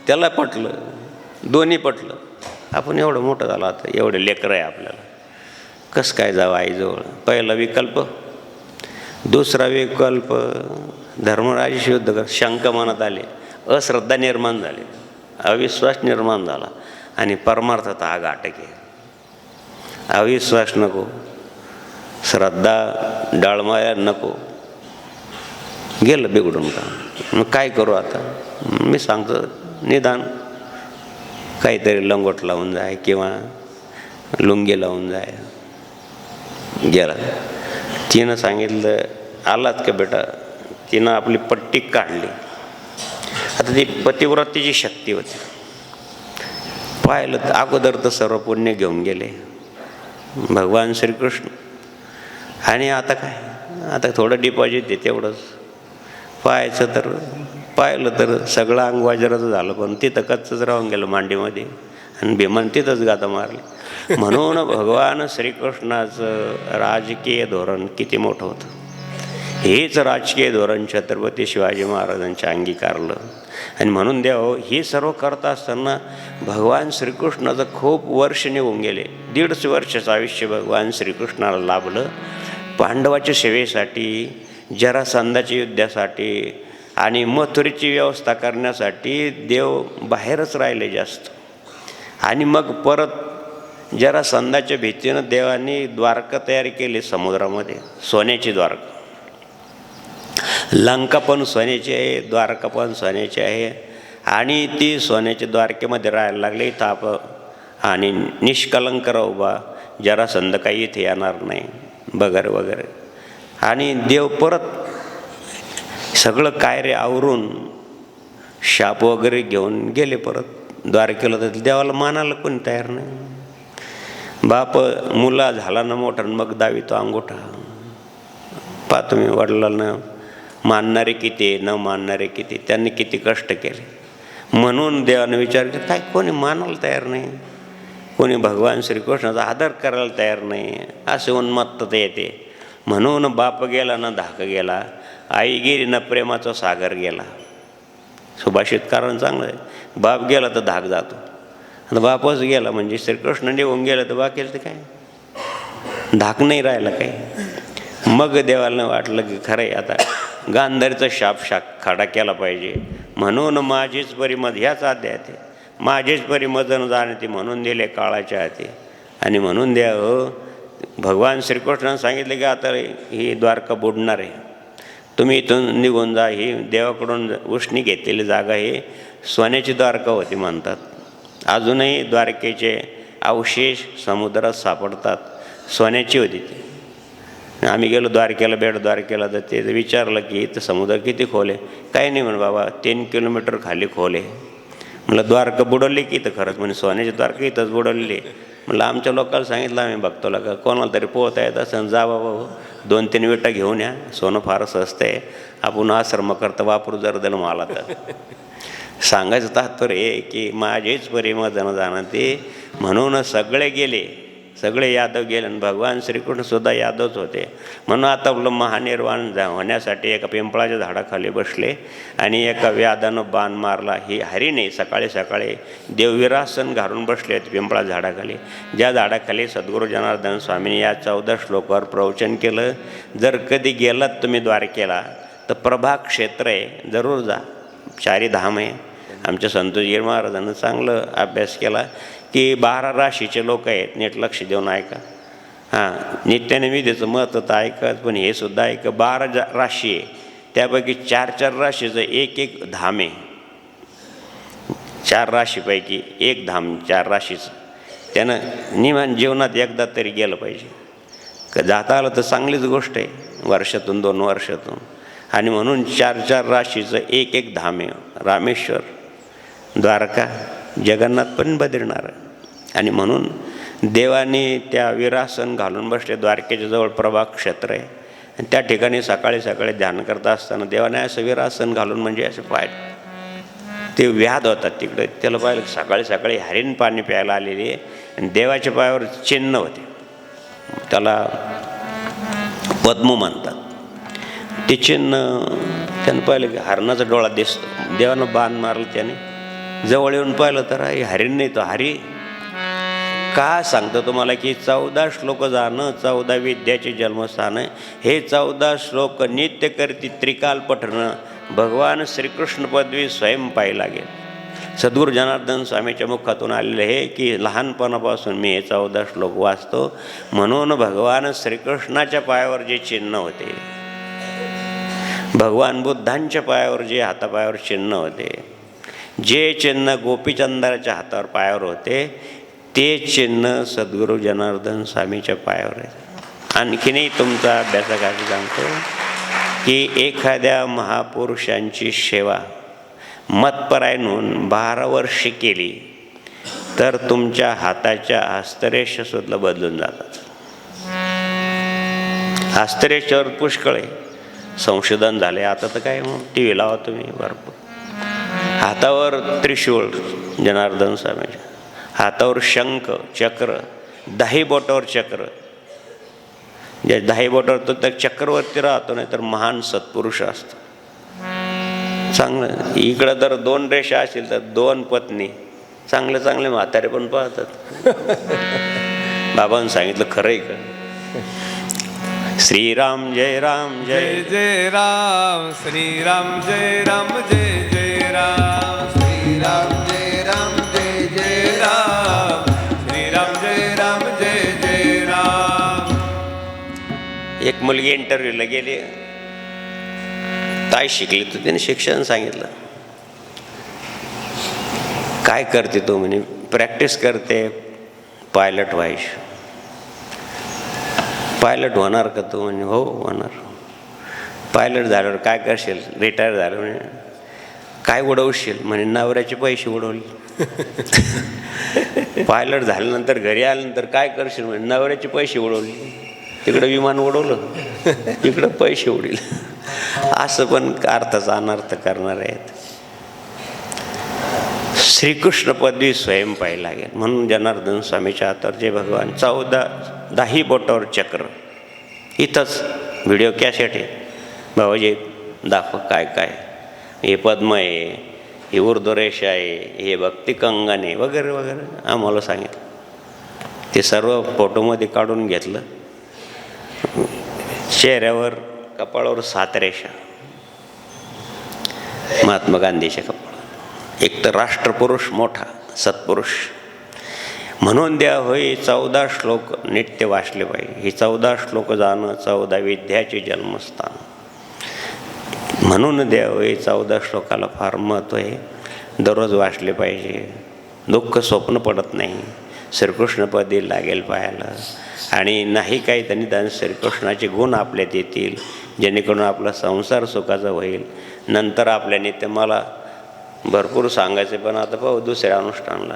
त्याला पटलं, दोन्ही पटलं. आपण एवढं मोठं झालं, आता एवढे लेकरं आहे आपल्याला, कसं काय जावं आईजवळ? पहिला विकल्प. दुसरा विकल्प, धर्मराजाशी युद्ध कर. शंका मनात आले, अश्रद्धा निर्माण झाली, अविश्वास निर्माण झाला आणि परमार्थात आग आटके. अविश्वास नको, श्रद्धा डाळमाया नको, गेलं बिघडून का. मग काय करू आता? मी सांगतो, निदान काहीतरी लंगोट लावून जाय किंवा लुंगी लावून जाय. गेला. तिनं सांगितलं, आलात का बेटा? तिनं आपली पट्टी काढली. आता ती पतिव्रतेची शक्ती होती. पाहिलं तर अगोदर तर सर्व पुण्य घेऊन गेले भगवान श्रीकृष्ण. आणि आता काय, आता थोडं डिपॉझिट आहे तेवढंच. पाहायचं तर पाहिलं तर सगळं अंग वज्राचं झालं, पण तिथं कच्चंच राहून गेलं मांडीमध्ये. आणि भीमान तिथंच गाता मारली. म्हणून भगवान श्रीकृष्णाचं राजकीय धोरण किती मोठं होतं. हेच राजकीय धोरण छत्रपती शिवाजी महाराजांच्या अंगीकारलं. आणि म्हणून देव हे सर्व करत असताना भगवान श्रीकृष्णाचं खूप वर्ष निघून गेले. 1.5 वर्षाचं आयुष्य भगवान श्रीकृष्णाला लाभलं. पांडवाच्या सेवेसाठी, जरासंधाच्या युद्धासाठी आणि मथुरेची व्यवस्था करण्यासाठी देव बाहेरच राहिले जास्त. आणि मग परत जरासंधाच्या भीतीनं देवाने द्वारका तयार केली समुद्रामध्ये, सोन्याची द्वारका. लंका पण सोन्याची आहे, द्वारका पण सोन्याची आहे. आणि ती सोन्याच्या द्वारकेमध्ये राहायला लागली. ताप आणि निष्कलंक राहू बा, जरासंध काही इथे येणार नाही वगैरे वगैरे. आणि देव परत सगळं कार्य आवरून शाप वगैरे घेऊन गेले परत द्वारकेला. तर देवाला मानायला कोणी तयार नाही. बाप मुला झाला ना मोठा, मग दावी तो अंगोठा. पाहतो मी वडिलांना मानणारे किती, न मानणारे किती, त्यांनी किती कष्ट केले. म्हणून देवाने विचार केला, काय कोणी मानायला तयार नाही, कोणी भगवान श्रीकृष्णाचा आदर करायला तयार नाही. असे उन्मत्तता येते. म्हणून बाप गेला ना धाक गेला, आई गेली ना प्रेमाचा सागर गेला. सुभाषितकारण चांगलं आहे, बाप गेला तर धाक जातो. आता बापच गेला म्हणजे श्रीकृष्ण निघून गेला तर बाकीचं तर काय, धाक नाही राहिला काही. मग देवाला वाटलं की खरं आहे, आता गांधारीचा शाप खडा केला पाहिजे. म्हणून माझीच परिमत, ह्याच अध्यायात माझीच परिमदन जाणते म्हणून दिले काळाच्या हाती. आणि म्हणून देव भगवान श्रीकृष्णाने सांगितले की आता ही द्वारका बुडणार आहे, तुम्ही इथून निघून जा. ही देवाकडून उष्णी घेतलेली जागा ही सोन्याची द्वारका होती म्हणतात. अजूनही द्वारकेचे अवशेष समुद्रात सापडतात, सोन्याची होती ती. आम्ही गेलो द्वारकेला, द्वारकेला, तर ते विचारलं की इथं समुद्र किती खोल आहे? काही नाही म्हणे बाबा, 3 किलोमीटर खाली खोल आहे. म्हटलं द्वारका बुडवली की इथं? खरंच म्हणे सोन्याची द्वारका इथंच बुडवलेली. म्हटलं आमच्या लोकांना सांगितलं आम्ही बघतोला का कोणाला तरी पोहता येत असं, जा बाबा 2-3 विटा घेऊन या, सोनं फार स्वस्त आहे, आपण आश्रम करता वापरू जर दिलं मला. तर सांगायचं तात्पर्य की माझेच परिमदन जाणं ते. म्हणून सगळे गेले, सगळे यादव गेले आणि भगवान श्रीकृष्णसुद्धा यादवच होते. म्हणून आता आपलं महानिर्वाण होण्यासाठी एका पिंपळाच्या झाडाखाली बसले आणि एका व्याधानं बाण मारला. ही हरीने सकाळी सकाळी देववीरासन घालून बसले आहेत पिंपळा झाडाखाली. ज्या झाडाखाली सद्गुरू जनार्दन स्वामींनी या 14 श्लोकावर प्रवचन केलं. जर कधी गेलात तुम्ही द्वारकेला तर प्रभाग क्षेत्र आहे, जरूर जा. 4 धाम आहे. आमच्या संतोषगिरी महाराजांनी चांगलं अभ्यास केला की 12 राशीचे लोक आहेत, नीट लक्ष देऊन ऐका. नित्याने विधीचं महत्त्व तर ऐकत, पण हे सुद्धा ऐका. 12 राशी आहे, त्यापैकी 4 राशीचं एक धाम आहे. 4 राशीपैकी एक धाम 4 राशीचं. त्यानं निमान जीवनात एकदा तरी गेलं पाहिजे. जाता आलं तर चांगलीच गोष्ट आहे, वर्षातून 2 वर्षातून. आणि म्हणून 4 राशीचं एक धाम आहे. रामेश्वर, द्वारका, जगन्नाथ पण बद्रीनाथ. आणि म्हणून देवाने त्या वीरासन घालून बसले. द्वारकेच्या जवळ प्रभाग क्षेत्र आहे आणि त्या ठिकाणी सकाळी सकाळी ध्यान करता असताना देवाने असं वीरासन घालून, म्हणजे असं पाहिलं ते व्याध होतात तिकडे, त्याला पाहिलं सकाळी सकाळी हरीण पाणी प्यायला आलेली आहे आणि देवाच्या पायावर चिन्ह होते, त्याला पद्म म्हणतात. ते चिन्ह त्यानं पाहिलं की हरणाचा डोळा दिसतो. देवानं बाण मारलं त्याने, जवळ येऊन पाहिलं तर हरी नाही, तो हरी का सांगतो तुम्हाला की 14 श्लोक जाणं 14 विद्याचे जन्मस्थान आहे. हे 14 श्लोक नित्य करती त्रिकाल पठणं भगवान श्रीकृष्ण पदवी स्वयं पायी लागेल. सद्गुरू जनार्दन स्वामीच्या मुखातून आलेले हे की लहानपणापासून मी हे 14 श्लोक वाचतो, म्हणून भगवान श्रीकृष्णाच्या पायावर जे चिन्ह होते, भगवान बुद्धांच्या पायावर जे हातापायावर चिन्ह होते, जे चिन्ह गोपीचंदाच्या हातावर पायावर होते, ते चिन्ह सद्गुरू जनार्दन स्वामीच्या पायावर आहे. आणखीनही तुमचा अभ्यासकाशी सांगतो की एखाद्या महापुरुषांची सेवा मतपरायणून 12 वर्षे केली तर तुमच्या हाताच्या हस्तरेषासुद्धा बदलून जातात. हस्तरेषेवर पुष्कळ आहे, संशोधन झाले. आता तर काय मग टी व्ही लावा तुम्ही भरपूर. हातावर त्रिशूळ जनार्दन स्वामीच्या, हातावर शंख चक्र, 10 बोटावर चक्र. जे 10 बोटावर तो त्या चक्रवर्ती राहतो, नाही तर महान सत्पुरुष असतो. चांगलं इकडं जर 2 रेषा असतील तर 2 पत्नी, चांगले चांगले म्हातारे पण पाहतात. बाबांनी सांगितलं खरं आहे का? श्रीराम जय राम जय जय जय राम, श्रीराम जय राम, जय जय राम, श्रीराम जय राम जय जय राम. श्रीराम जय राम, जय जय राम. एक मुलगी इंटरव्ह्यूला गेली, काय शिकली तू? त्याने शिक्षण सांगितलं. काय करते तू? म्हणे प्रॅक्टिस करते पायलट व्हायची. पायलट होणार का तू? म्हणे हो होणार. पायलट झाल्यावर काय करशील? रिटायर झालं म्हणे. काय उडवशील? म्हणे नवऱ्याचे पैसे उडवले. पायलट झाल्यानंतर घरी आल्यानंतर काय करशील? म्हणे नवऱ्याचे पैसे उडवले. तिकडं विमान उडवलं, तिकडं पैसे उडले. असं पण अर्थाचा अनर्थ करणार आहेत. श्रीकृष्ण पदवी स्वयं पायी लागेल. म्हणून जनार्दन स्वामीच्या हातावर जे भगवान 10 बोटावर चक्र, इथंच व्हिडिओ कॅसेट आहे बाबाजी दाखव काय काय. हे पद्म आहे, ही ऊर्ध्वरेषा आहे, हे भक्ती कंगन आहे वगैरे वगैरे आम्हाला सांगितलं. ते सर्व फोटोमध्ये काढून घेतलं. चेहऱ्यावर कपाळावर 7 रेषा महात्मा गांधीच्या कपाळ. एक तर राष्ट्रपुरुष मोठा सत्पुरुष. म्हणून द्या होई 14 श्लोक नित्य वाचले पाहिजे. ही 14 श्लोक जाणं 14 विद्याचे जन्मस्थान. म्हणून द्या होई 14 श्लोकाला फार महत्त्व आहे. दररोज वाचले पाहिजे. दुःख स्वप्न पडत नाही. श्रीकृष्णपदी लागेल पायाला. आणि नाही काही त्यांनी श्रीकृष्णाचे गुण आपल्यात येतील, जेणेकरून आपला संसार सुखाचा होईल. नंतर आपल्याने ते मला भरपूर सांगायचे, पण आता पाहू दुसऱ्या अनुष्ठानला.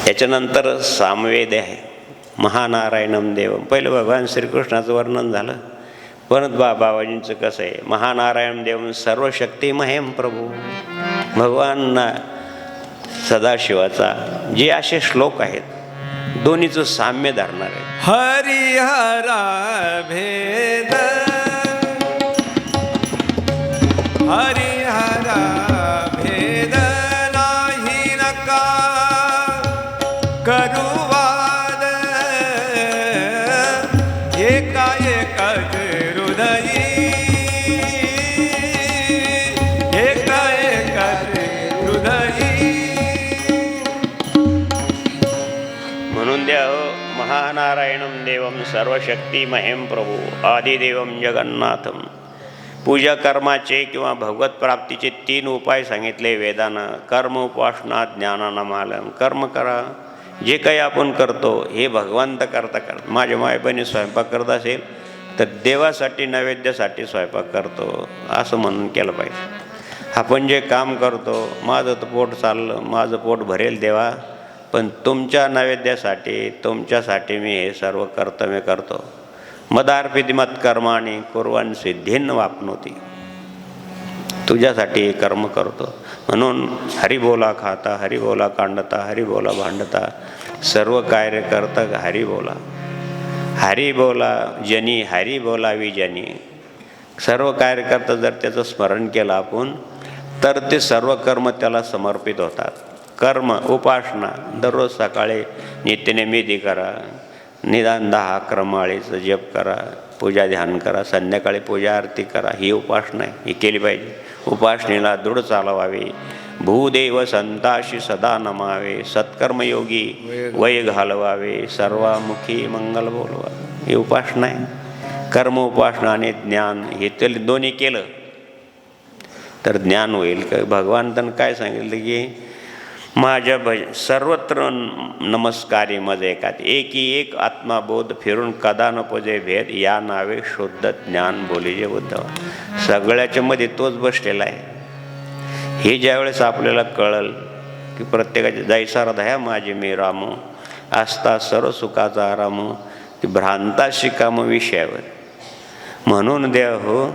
याच्यानंतर सामवेद आहे, महानारायणम देवम. पहिलं भगवान श्रीकृष्णाचं वर्णन झालं. परत बाबाजींचं कसं आहे, महानारायण देवम सर्वशक्ती महेम प्रभू. भगवान सदाशिवाचा जे असे श्लोक आहेत दोन्हीचं साम्य धरणार आहे. हरिहरा भेद, हरिहरा भेद नाही नका करू वाद. एका एकाच हृदयी, एका एकाच हृदयी. म्हणून द्या महानारायणम देवम सर्वशक्ती महेम प्रभू आदिदेवम जगन्नाथम. पूजा कर्माचे किंवा भगवत प्राप्तीचे 3 उपाय सांगितले वेदानं. कर्म, उपासना, ज्ञानानामालम. कर्म करा, जे काही आपण करतो हे भगवंत करता करता. माझ्या मायबहिणी स्वयंपाक करत असेल तर देवासाठी नैवेद्यासाठी स्वयंपाक करतो असं म्हणून केलं पाहिजे. आपण जे काम करतो, माझं तर पोट चाललं, माझं पोट भरेल देवा, पण तुमच्या नैवेद्यासाठी तुमच्यासाठी मी हे सर्व कर्तव्य करतो. मदार्पिती मत्कर्माणी कुर्वन् सिद्धीन वाप्नोती. तुझ्यासाठी कर्म करतो. म्हणून हरिबोला खाता, हरिबोला कांडता, हरिबोला भांडता, सर्व कार्य करता हरिबोला. हरिबोला जनी, हरिबोला विजनी. सर्व कार्य करता जर त्याचं स्मरण केलं आपण तर ते सर्व कर्म त्याला समर्पित होतात. कर्म उपासना दररोज सकाळी नित्यनेमिती करा, निदान 10 क्रमाळीचं जप करा, पूजा ध्यान करा, संध्याकाळी पूजा आरती करा. ही उपासना आहे, ही केली पाहिजे. उपासनेला दृढ चालवावे. भूदेव संताशी सदा नमावे. सत्कर्मयोगी वय घालवावे. सर्वामुखी मंगल बोलवावे. ही उपासना आहे. कर्म उपासना आणि ज्ञान हे ते दोन्ही केलं तर ज्ञान होईल. भगवान तर काय सांगितलं की माझ्या सर्वत्र नमस्कारी मज एकात, एकी एक आत्माबोध फिरून कदा न पोजे भेद, या नावे शुद्ध ज्ञान बोलीजे बुद्ध. सगळ्याच्या मध्ये तोच बसलेला आहे. हे ज्यावेळेस आपल्याला कळल की प्रत्येकाच्या जैसा हृदया माझे मी रामू, आस्था सर्व सुखाचा आराम, ती भ्रांता शिकाम विषयावर. म्हणून देव हो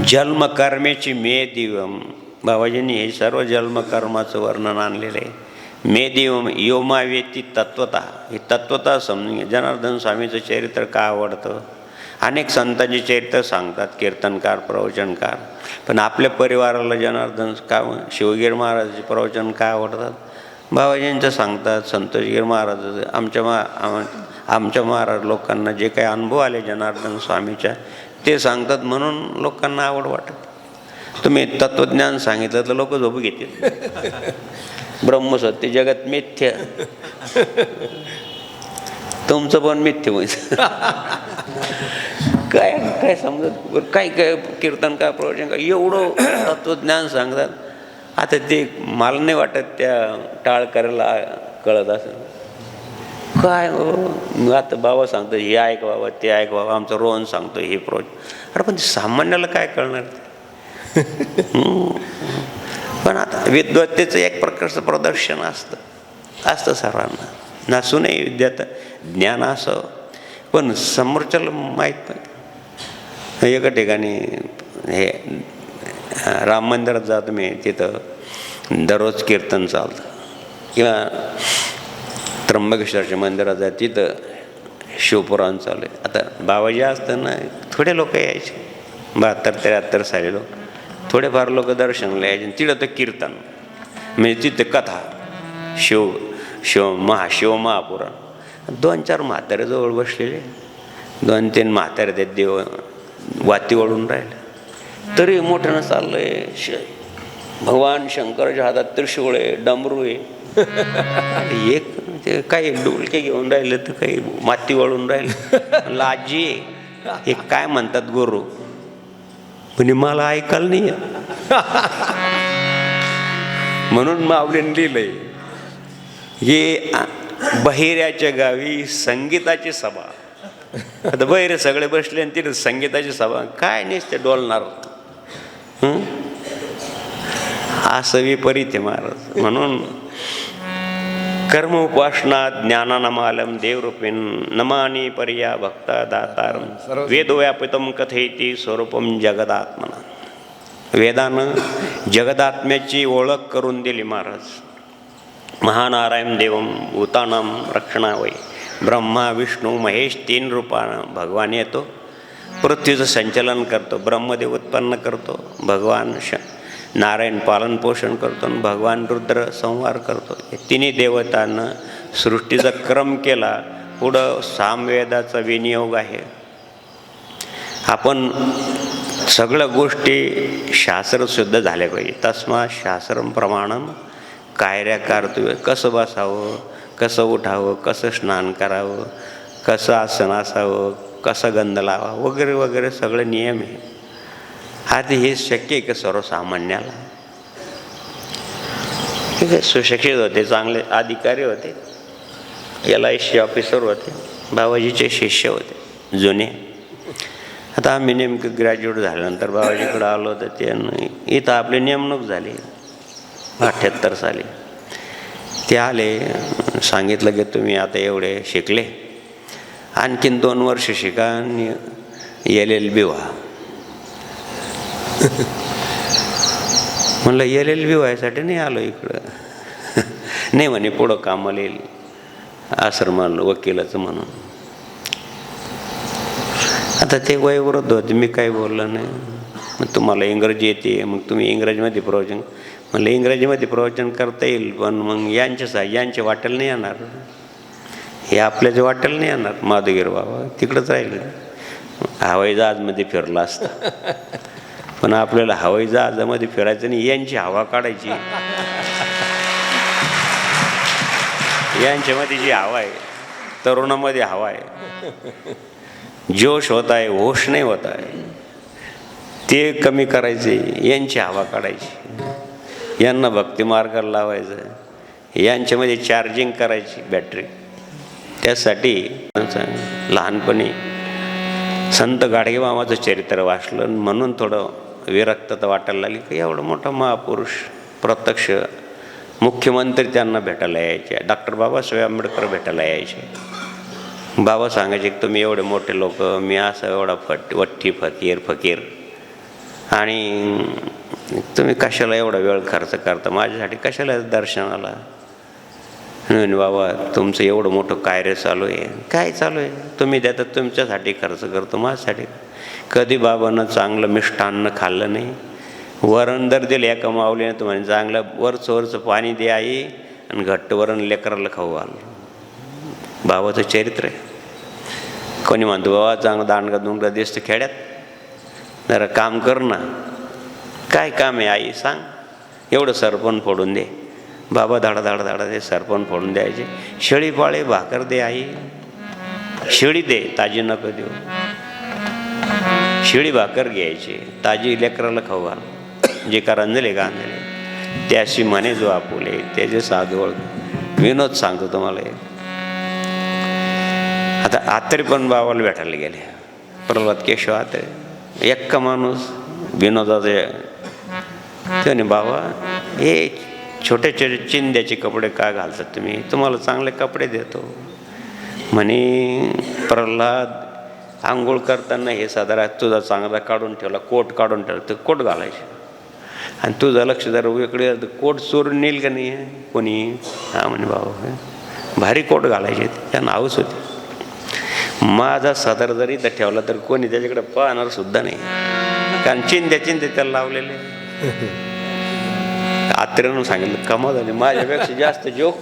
जन्मकर्मेची मे दिवम. बाबाजींनी हे सर्व जन्मकर्माचं वर्णन आणलेलं आहे. मे दिवम योमावेती तत्वता. ही तत्वता समजून घ्या. जनार्दन स्वामीचं चरित्र का आवडतं? अनेक संतांचे चरित्र सांगतात, कीर्तनकार, प्रवचनकार. पण आपल्या परिवाराला जनार्दन का शिवगीर महाराजांचे प्रवचन का आवडतात? बाबाजींचं सांगतात, संतोषगीर महाराजाचं. आमच्या महाराज लोकांना जे काही अनुभव आले जनार्दन स्वामीच्या ते सांगतात, म्हणून लोकांना आवड वाटत. तुम्ही तत्वज्ञान सांगितलं तर लोक झोप घेतील. ब्रह्मसत्य जगत मिथ्य, तुमचं पण मिथ्य होईल. काय काय समजत, काय काय कीर्तन काय प्रवचन काय एवढं तत्वज्ञान सांगतात. आता ते मला नाही वाटत त्या टाळ करायला कळत असं काय. आता बाबा सांगतो हे ऐक बाबा, ते ऐक बाबा, आमचं रोहन सांगतो हे प्रवचन. अरे पण सामान्याला काय कळणार? पण आता विद्वत्तेचं एक प्रकारचं प्रदर्शन असतं सर्वांना. नसू नये विद्यात ज्ञान असं, पण समोरच्याला माहीत नाही. एका ठिकाणी हे राम मंदिरात जातो मी, तिथं दररोज कीर्तन चालतं. किंवा त्र्यंबकेश्वरच्या मंदिरात जात, तिथं शिवपुराण चालू आहे. आता बाबाजी असताना थोडे लोक यायचे, 72-73 साली लोक, थोडेफार लोक दर्शनला यायचे. तिथं तर कीर्तन म्हणजे तिथे कथा शिव महापुराण. 2-4 म्हातारे जवळ बसलेले, 2-3 म्हातारे ते देव वाती वळून राहिले. तरी मोठ्यानं चाललंय. भगवान शंकराच्या हातात त्रिशूळ आहे, डमरू आहे. एक ते काही डुलके घेऊन राहिले तर काही माती वळून राहिले. लाजी हे काय म्हणतात गुरु म्हणजे मला ऐकायला नाही. म्हणून माऊलीने लिहिलंय हे बहिऱ्याच्या गावी संगीताची सभा. आता बहिरे सगळे बसले आणि तिथे संगीताची सभा काय नसते डोलणार. असं विपरीत आहे महाराज. म्हणून कर्म उपासना ज्ञानानमालम देवरूपेण नमानी पर्या भक्ता दातारम वेदव्यापितम कथयती स्वरूपम जगदात्मना. वेदानं जगदात्म्याची ओळख करून दिली महाराज. महानारायण देवम भूतानाम रक्षणावय. ब्रह्मा विष्णू महेश 3 रूपानं भगवान येतो. पृथ्वीचं संचलन करतो, ब्रह्मदेव उत्पन्न करतो, भगवान नारायण पालन पोषण करतो आणि भगवान रुद्र संहार करतो. हे तिन्ही देवतांना सृष्टीचा क्रम केला. पुढं सामवेदाचा विनियोग आहे. आपण सगळ्या गोष्टी शास्त्रशुद्ध झाल्या पाहिजे. तस्मा शास्त्रम प्रमाणम कायऱ्या कर्तव्य. कसं बसावं, कसं उठावं, कसं स्नान करावं, कसं आसन असावं, कसं गंध लावा वगैरे वगैरे सगळे नियम आहे. आता हे शक्य आहे का सर्वसामान्याला? ठीक आहे, सुशिक्षित होते, चांगले अधिकारी होते, LIC ऑफिसर होते, बाबाजीचे शिष्य होते जुने. आता आम्ही नेमकं ग्रॅज्युएट झाल्यानंतर बाबाजीकडे आलो होतं. ते इथं आपली नेमणूक झाली 78 साली. ते आले, सांगितलं की तुम्ही आता एवढे शिकले, आणखीन 2 वर्ष शिका आणि LLB व्हा. म्हणलं LLB व्हायसाठी नाही आलो इकडं. नाही म्हणे पुढं कामाला येईल आश्रमाला वकिलाचं म्हणून. आता ते वयोवृद्ध होते, मी काही बोललो नाही. मग तुम्हाला इंग्रजी येते, मग तुम्ही इंग्रजीमध्ये प्रवचन. म्हणलं इंग्रजीमध्ये प्रवचन करता येईल, पण मग यांचे वाटेल नाही येणार, हे आपल्याच्या वाटेल नाही येणार. माधुगिर बाबा तिकडंच राहिले, हवाई जहाजमध्ये फिरला असता. पण आपल्याला हवाई जहाजामध्ये फिरायचं नाही, यांची हवा काढायची. यांच्यामध्ये जी हवा आहे, तरुणामध्ये हवा आहे, जोश होत आहे, होश नाही होत आहे, ते कमी करायचे, यांची हवा काढायची, यांना भक्ती मार्गाला लावायचं, यांच्यामध्ये चार्जिंग करायची बॅटरी. त्यासाठी लहानपणी संत गाडगेबाबाचं चरित्र वाचलं, म्हणून थोडं विरक्तता वाटायला लागली की एवढा मोठा महापुरुष प्रत्यक्ष मुख्यमंत्री त्यांना भेटायला यायचे, डॉक्टर बाबासाहेब आंबेडकर भेटायला यायचे. बाबा सांगायचे की तुम्ही एवढे मोठे लोक, मी असं एवढा वठ्ठी फकीर, आणि तुम्ही कशाला एवढा वेळ खर्च करता, माझ्यासाठी कशाला दर्शनाला. नाही बाबा, तुमचं एवढं मोठं कार्य चालू आहे. काय चालू आहे? तुम्ही देतात, तुमच्यासाठी खर्च करतो, माझ्यासाठी. कधी बाबांना चांगलं मिष्टान्न खाल्लं नाही. वरण दर दिले एका माऊलीने, तुम्हाला चांगलं वरचं पाणी दे आई, आणि घट्ट वरण लेकराला खाऊ घाल. बाबाचं चरित्र आहे. कोणी म्हणतो बाबा चांगलं दांडगा दुंडगा दिसतं खेड्यात, जरा काम कर ना. काय काम आहे आई सांग? एवढं सरपण फोडून दे. बाबा धाडा ते सरपण फोडून द्यायचे. शेळी पाळे भाकर दे आई, शेळी दे, ताजी नको देऊ. शेळी भाकर घ्यायची, ताजी लेकराला खाऊ घाल. जे करंजले गांजले त्याशी म्हणे जो आपुले, त्याचे साधू ओळख. विनोद सांगतो तुम्हाला एक. आता आत्रे पण बाबाला भेटायला गेले, प्रल्हाद केशव आत्रे. एक्का माणूस विनोदाचे. त्याने बाबा हे छोटे छोटे चिंध्याचे कपडे का घालतात तुम्ही, तुम्हाला चांगले कपडे देतो. म्हणे प्रल्हाद, आंघोळ करताना हे साधारण तुझा चांगला काढून ठेवला, कोट काढून ठेवला, तर कोट घालायचे. आणि तुझं लक्ष जर वेगळे कोट चोरून नेईल का नाही कोणी. हा म्हणे बाबा भारी कोट घालायचे, त्यांना हाऊस होती. माझा सदर जरी तर ठेवला तर कोणी त्याच्याकडे पाहणार सुद्धा नाही, कारण चिंध्या त्याला लावलेले. आत्र्यानं सांगितलं कमाल झाली, माझ्यापेक्षा जास्त जोक.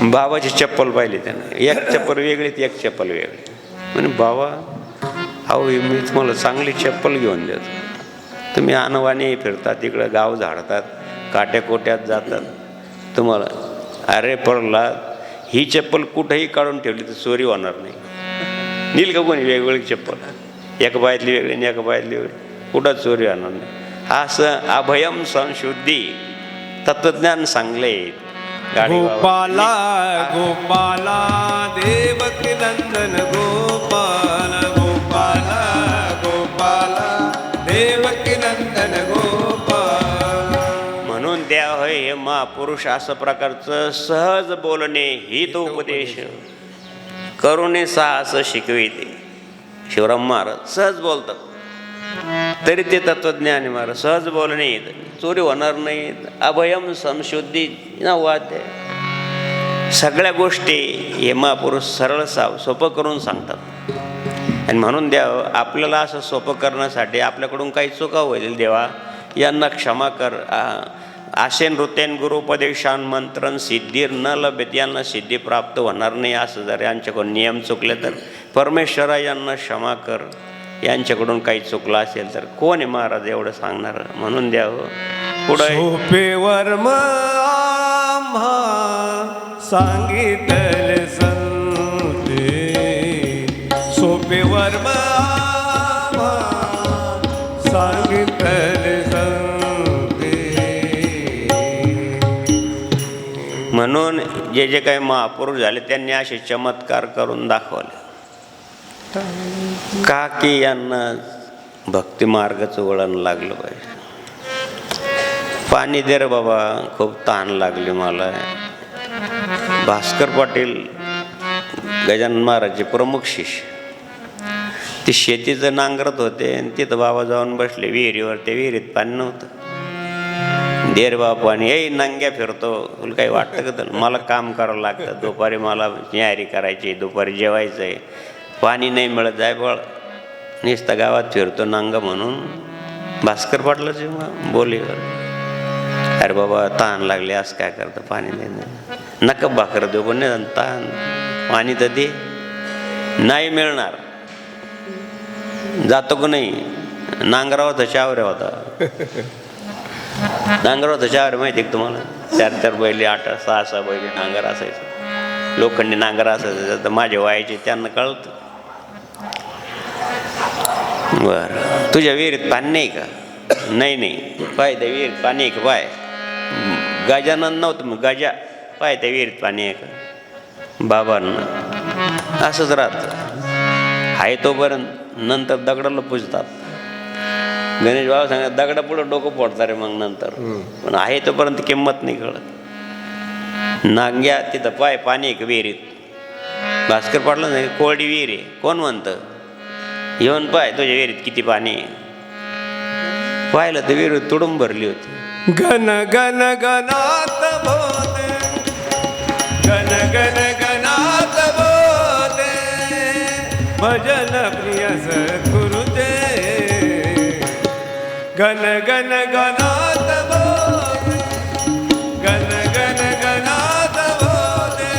बाबाची चप्पल पाहिली त्यानं, एक चप्पल वेगळी ती एक चप्पल वेगळी. म्हणे बाबा अहो मी तुम्हाला चांगली चप्पल घेऊन देतो, तुम्ही अनवाणी फिरतात, तिकडं गाव झाडतात, काट्याकोट्यात जातात, तुम्हाला. अरे प्रल्हाद, ही चप्पल कुठेही काढून ठेवली तर चोरी होणार नाही. नील का कोणी वेगवेगळी चप्पल, एका बायातली वेगळी आणि एका बायातली वेगळी, कुठं चोरी होणार नाही. असं अभयम संशुद्धी तत्वज्ञान सांगले. गोपाला गोपाला देवकी नंदन गोपाल, गोपाला गोपाला देवकी नंदन गोपाल. म्हणून द्या होय हे महापुरुष असं प्रकारचं सहज बोलणे हित उपदेश करुणे साहस शिकविते. शिवराम महाराज सहज बोलतात, तरी ते तत्वज्ञान महाराज. सहज बोलणे, चोरी होणार नाही, अभयम संशुद्धी ना वाद्य. सगळ्या गोष्टी हे महापुरुष सरळ सोपं करून सांगतात. आणि म्हणून द्यावं आपल्याला असं सोपं करण्यासाठी आपल्याकडून काही चुका होईल, देवा यांना क्षमा कर. आशेन नृत्यन गुरुपदेशान मंत्रन सिद्धीर न लभेत, यांना सिद्धी प्राप्त होणार नाही असं जर यांच्याकडून नियम चुकले तर परमेश्वरा यांना क्षमा कर. यांच्याकडून काही चुकलं असेल तर कोण आहे महाराज एवढं सांगणार. म्हणून द्यावं पुढे. सोपेवर आम्हा सांगितले संते, सोपेवर आम्हा सांगितले संते. म्हणून जे जे काही महापुरुष झाले त्यांनी असे चमत्कार करून दाखवले का की यांना भक्ती मार्गाचं वळण लागलं पाहिजे. पाणी दे रे बाबा, खूप तहान लागली मला. भास्कर पाटील गजानन महाराजचे प्रमुख शिष्य, ते शेतीचं नांगरत होते आणि तिथं बाबा जाऊन बसले विहिरीवर. त्या विहिरीत पाणी नव्हतं. दे रे बाबा पाणी. येई नंग्या फिरतो, तुला काही वाटतं का? तर मला काम करावं लागतं, दुपारी मला न्याहारी करायची, दुपारी जेवायचं आहे, पाणी नाही मिळत. जाय बळ नुसतं गावात फिरतो नांग म्हणून भास्कर पाटलाची बोलीवर, अरे बाबा तहान लागली आज काय करतं, पाणी देणं नका भाकर देऊ पण नाही तहान, पाणी तर दे. नाही मिळणार, जातो का नाही. नांगरावता चावऱ्या होता, नांगरावता चावरे माहिती आहे तुम्हाला, 4-4 बैले 8-6 बैले नांगर असायचं, लोखंडी नांगर असायचं. तर माझ्या वयाचे त्यांना कळतं. बरं, तुझ्या विहिरीत पाणी नाही का? नाही नाही. पाय त्या विहिरीत पाणी आहे का? पाय गजानन नव्हतं मग गजा, पाय त्या विहिरीत पाणी आहे का? बाबांना असंच राहतं, आहे तोपर्यंत. नंतर दगडाला पूजतात. गणेश बाबा सांगतात दगडा पुढं डोकं फोडतात रे मग नंतर, पण आहे तोपर्यंत किंमत नाही कळत. नांग्या तिथं पाय पाणी आहे का विहिरीत? भास्कर पाटला नाही, कोरडी विहीर आहे. कोण म्हणतं? येऊन पाय तुझ्या विहिरीत किती पाणी आहे. पाहिलं तर विहीर तुडूंब भरली होती. गण गण गणात बोले, गण गण गणात बोले, भजन प्रिय सद्गुरुते. गण गण गणात बोले, गण गण गणात बोले.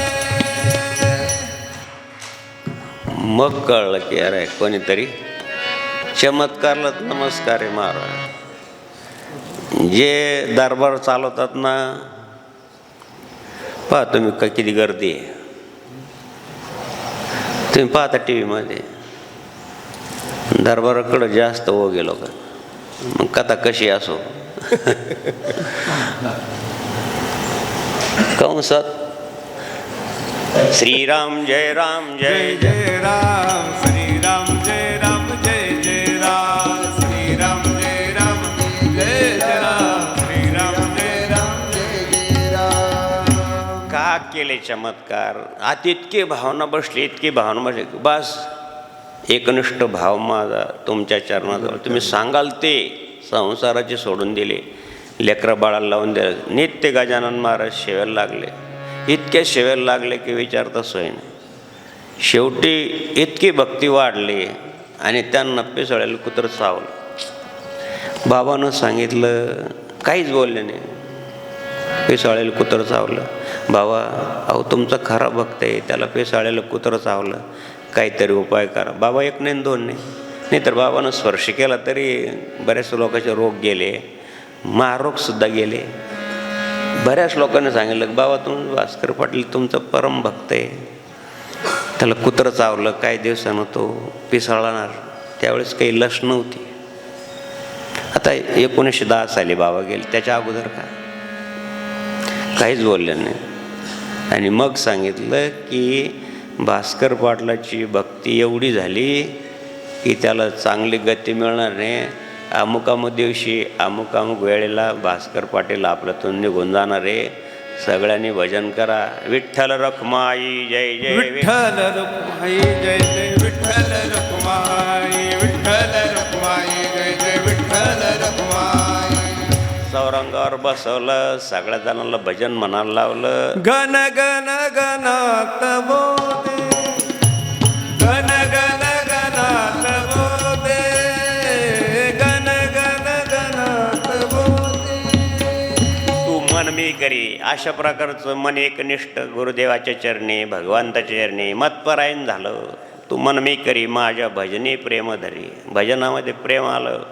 मग कळलं की अरे कोणीतरी चमत्कारला नमस्कार आहे महाराज. जे दरबार चालवतात ना, पहा तुम्ही का किती गर्दी आहे. तुम्ही पाहता टी व्हीमध्ये, दरबाराकडं जास्त हो गेलो का. मग कथा कशी असो कंसात श्रीराम जय राम जय जय जय राम, श्रीराम जय राम जय जय राम, श्रीराम जय राम जय जय राम, श्रीराम जय राम जय जय राम. का केले चमत्कार. आता इतके भावना बसली, इतकी भावना बसली, बस एकनिष्ठ भाव माझा तुमच्या चरणाजवळ. तुम्ही सांगाल ते संसाराचे सोडून दिले, लेकरा बाळाला लावून दिलं. नित्य गजानन महाराज शेवायला लागले, इतके शेवायला लागले की विचारता सोय नाही. शेवटी इतकी भक्ती वाढली आणि त्यांना पिसळेलं कुत्रं चावलं. बाबानं सांगितलं, काहीच बोलले नाही. पिसाळेलं कुत्रं चावलं. बाबा अहो तुमचा खरा भक्त आहे, त्याला पिसाळेलं कुत्रं चावलं, काहीतरी उपाय करा. बाबा एक नाही 2 नाही तर बाबानं स्पर्श केला तरी बऱ्याच लोकांचे रोग गेले, महारोगसुद्धा गेले. बऱ्याच लोकांनी सांगितलं बाबा तुम्ही भास्कर पाटील तुमचं परम भक्त आहे, त्याला कुत्रं चावलं, काही दिवसानं तो पिसाळणार. त्यावेळेस काही लस नव्हती. आता 1910 साली बाबा गेले, त्याच्या अगोदर काहीच बोलले नाही. आणि मग सांगितलं की भास्कर पाटलाची भक्ती एवढी झाली की त्याला चांगली गती मिळणार नाही. अमुक अमुक दिवशी अमुक अमुक वेळेला भास्कर पाटील आपल्यातून निघून जाणार आहे. सगळ्यांनी भजन करा. विठ्ठल रखमाई जय जय, विठ्ठल रखुमाई जय जय, विठ्ठल रखुमाई, विठ्ठल रखुमाई जय जय, विठ्ठल रखुमाई. चौरंगावर बसवलं, सगळ्या जणांना भजन म्हणायला लावलं. गण गण गणात बोले, गण गण गणात बोले, गण गण गणात बोले. तू मन मी करी, अशा प्रकारचं मन एकनिष्ठ गुरुदेवाच्या चरणी, भगवंताच्या चरणी मतपरायण झालं. तू मन मी करी माझ्या भजनी प्रेम धरी. भजनामध्ये प्रेम आलं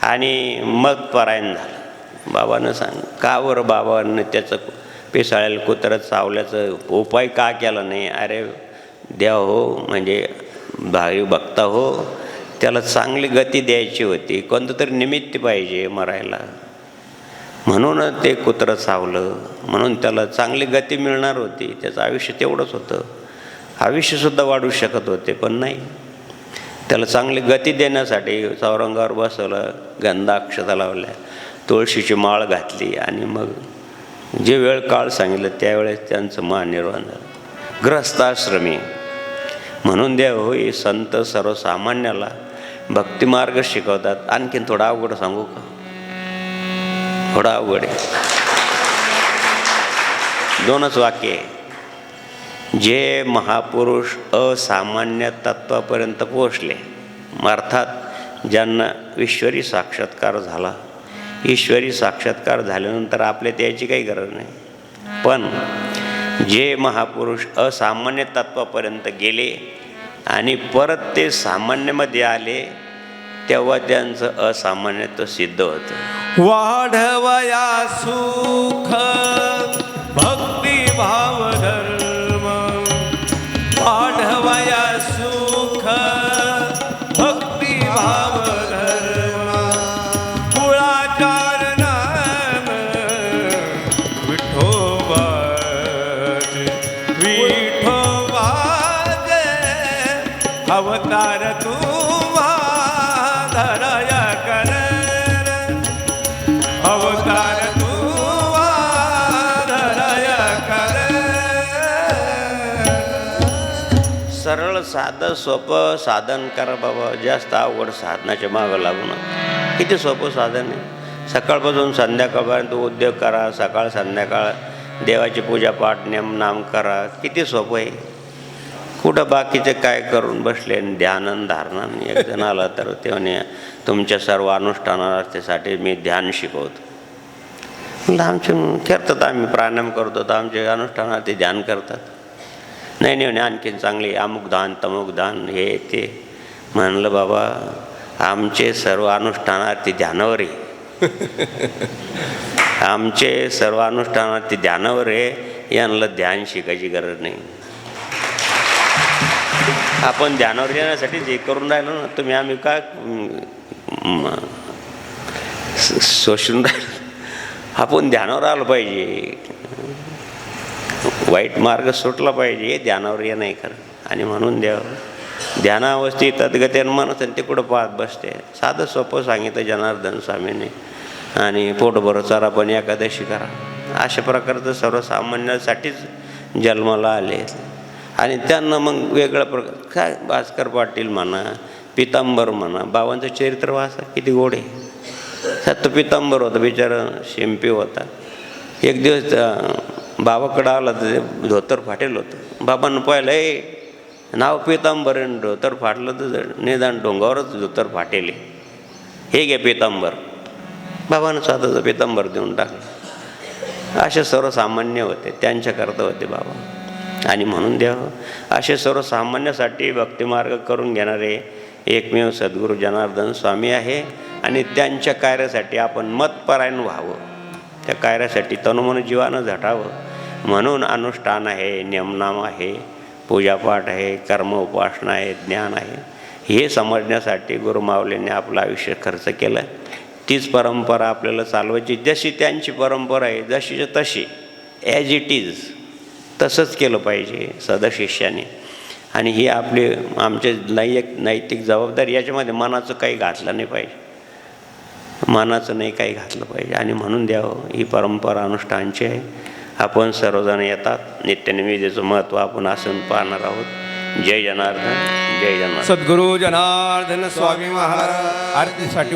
आणि मतपरायण झालं. बाबानं सांग का बरं बाबानं त्याचं पिसाळेल कुत्रं चावल्याचं उपाय का केला नाही. अरे देव हो, म्हणजे भावी भक्ता हो, त्याला चांगली गती द्यायची होती, कोणतं तरी निमित्त पाहिजे मरायला, म्हणून ते कुत्रं चावलं, म्हणून त्याला चांगली गती मिळणार होती. त्याचं आयुष्य तेवढंच होतं, आयुष्यसुद्धा वाढू शकत होते, पण नाही. त्याला चांगली गती देण्यासाठी चौरंगावर बसवलं, गंधाक्षता लावल्या, तुळशीची माळ घातली आणि मग जे वेळ काळ सांगितलं त्यावेळेस त्यांचं महानिर्वाण झालं. ग्रहस्थाश्रमी म्हणून देव होई संत सर्वसामान्याला भक्तिमार्ग शिकवतात. आणखीन थोडा अवघड सांगू का? थोडा अवघड आहे. 2च वाक्य आहे. जे महापुरुष असामान्य तत्वापर्यंत पोहोचले, अर्थात ज्यांना ईश्वरी साक्षात्कार झाला, ईश्वरी साक्षात्कार झाल्यानंतर आपल्याला त्याची काही गरज नाही. पण जे महापुरुष असामान्य तत्वापर्यंत गेले आणि परत ते सामान्यमध्ये आले, तेव्हा त्यांचं असामान्यत्व सिद्ध होतं. वाढवया सुख भक्ती भाव धर्म, वाढवया सुख भक्ती भाव धर्म, कुळाचार नाम विठोबाचे, विठोबाचे अवतार तुम्हा धराया कर, अवतार तुम्हा धराया कर. सरळ साधं सोपं साधन करा बाबा, जास्त अवघड साधनाच्या मागं लागू नका. किती सोपं साधन आहे. सकाळपासून संध्याकाळपर्यंत उद्योग करा, सकाळ संध्याकाळ देवाची पूजापाठ नेमनाम करा, किती सोपं आहे. कुठं बाकीचे काय करून बसले आणि ध्यान धारणा. एक जण आला तर ते म्हणे तुमच्या सर्व अनुष्ठानासाठी मी ध्यान शिकवतो. म्हणलं आमचे करतात, आम्ही प्राणायाम करतो तर आमचे अनुष्ठानार्थी ध्यान करतात. नाही नाही म्हणे आणखीन चांगली अमुक दान तमुक दान हे ते. म्हणलं बाबा आमचे सर्व अनुष्ठानार्थी ध्यानावर आहे, आमचे सर्व अनुष्ठानार्थी ध्यानावर आहे, यांना ध्यान शिकायची गरज नाही. आपण ध्यानावर येण्यासाठी जे करून राहिलो ना तुम्ही, आम्ही का शोषून राहिलो. आपण ध्यानावर आलं पाहिजे, वाईट मार्ग सुटला पाहिजे, ध्यानावर ये नाही खरं. आणि म्हणून ध्यानावस्थेत तद्गतेन मनस ते कुठं पाहत बसते. साधं सोपं सांगितलं जनार्दन स्वामीने. आणि पोटभर चारा पण एकादशी करा. अशा प्रकारचं सर्वसामान्यासाठीच जन्माला आले. आणि त्यांना मग वेगळा प्रकार काय भास्कर पाटील म्हणा, पितांबर म्हणा, बाबांचं चरित्र वाचा किती गोड आहे. सत्य पितांबर होता बिचारा, शिंपी होता. एक दिवस बाबाकडं आला तर धोतर फाटेल होतं. बाबांना पाहिलं ए नाव पितांबर, धोतर फाटलं तर निदान डोंगावरच धोतर फाटेल, हे घे पितांबर. बाबांना स्वतःचं पितांबर देऊन टाकलं. असे सर्वसामान्य होते, त्यांच्याकरता होते बाबा. आणि म्हणून असे सर्वसामान्यासाठी भक्तिमार्ग करून घेणारे एकमेव सद्गुरू जनार्दन स्वामी आहे. आणि त्यांच्या कार्यासाठी आपण मतपरायण व्हावं, त्या कार्यासाठी तनुमन जीवानं झटावं. म्हणून अनुष्ठान आहे, नियमनाम आहे, पूजापाठ आहे, कर्म उपासना आहे, ज्ञान आहे. हे समजण्यासाठी गुरुमाऊलींनी आपलं आयुष्य खर्च केलं. तीच परंपरा आपल्याला चालवायची. जशी त्यांची परंपरा आहे जशीच्या तशी ॲज इट इज तसंच केलं पाहिजे सदशिष्याने. आणि ही आपली आमचे नैतिक जबाबदारी. याच्यामध्ये मनाचं काही घातलं नाही पाहिजे, मनाचं नाही काही घातलं पाहिजे. आणि म्हणून ही परंपरा अनुष्ठानची आहे. आपण सर्वजण येतात, नित्यनिवेदेचं महत्त्व आपण असं पाहणार आहोत. जय जनार्दन, जय जनार्दन. सद्गुरू जनार्दन स्वामी महाराज आरतीसाठी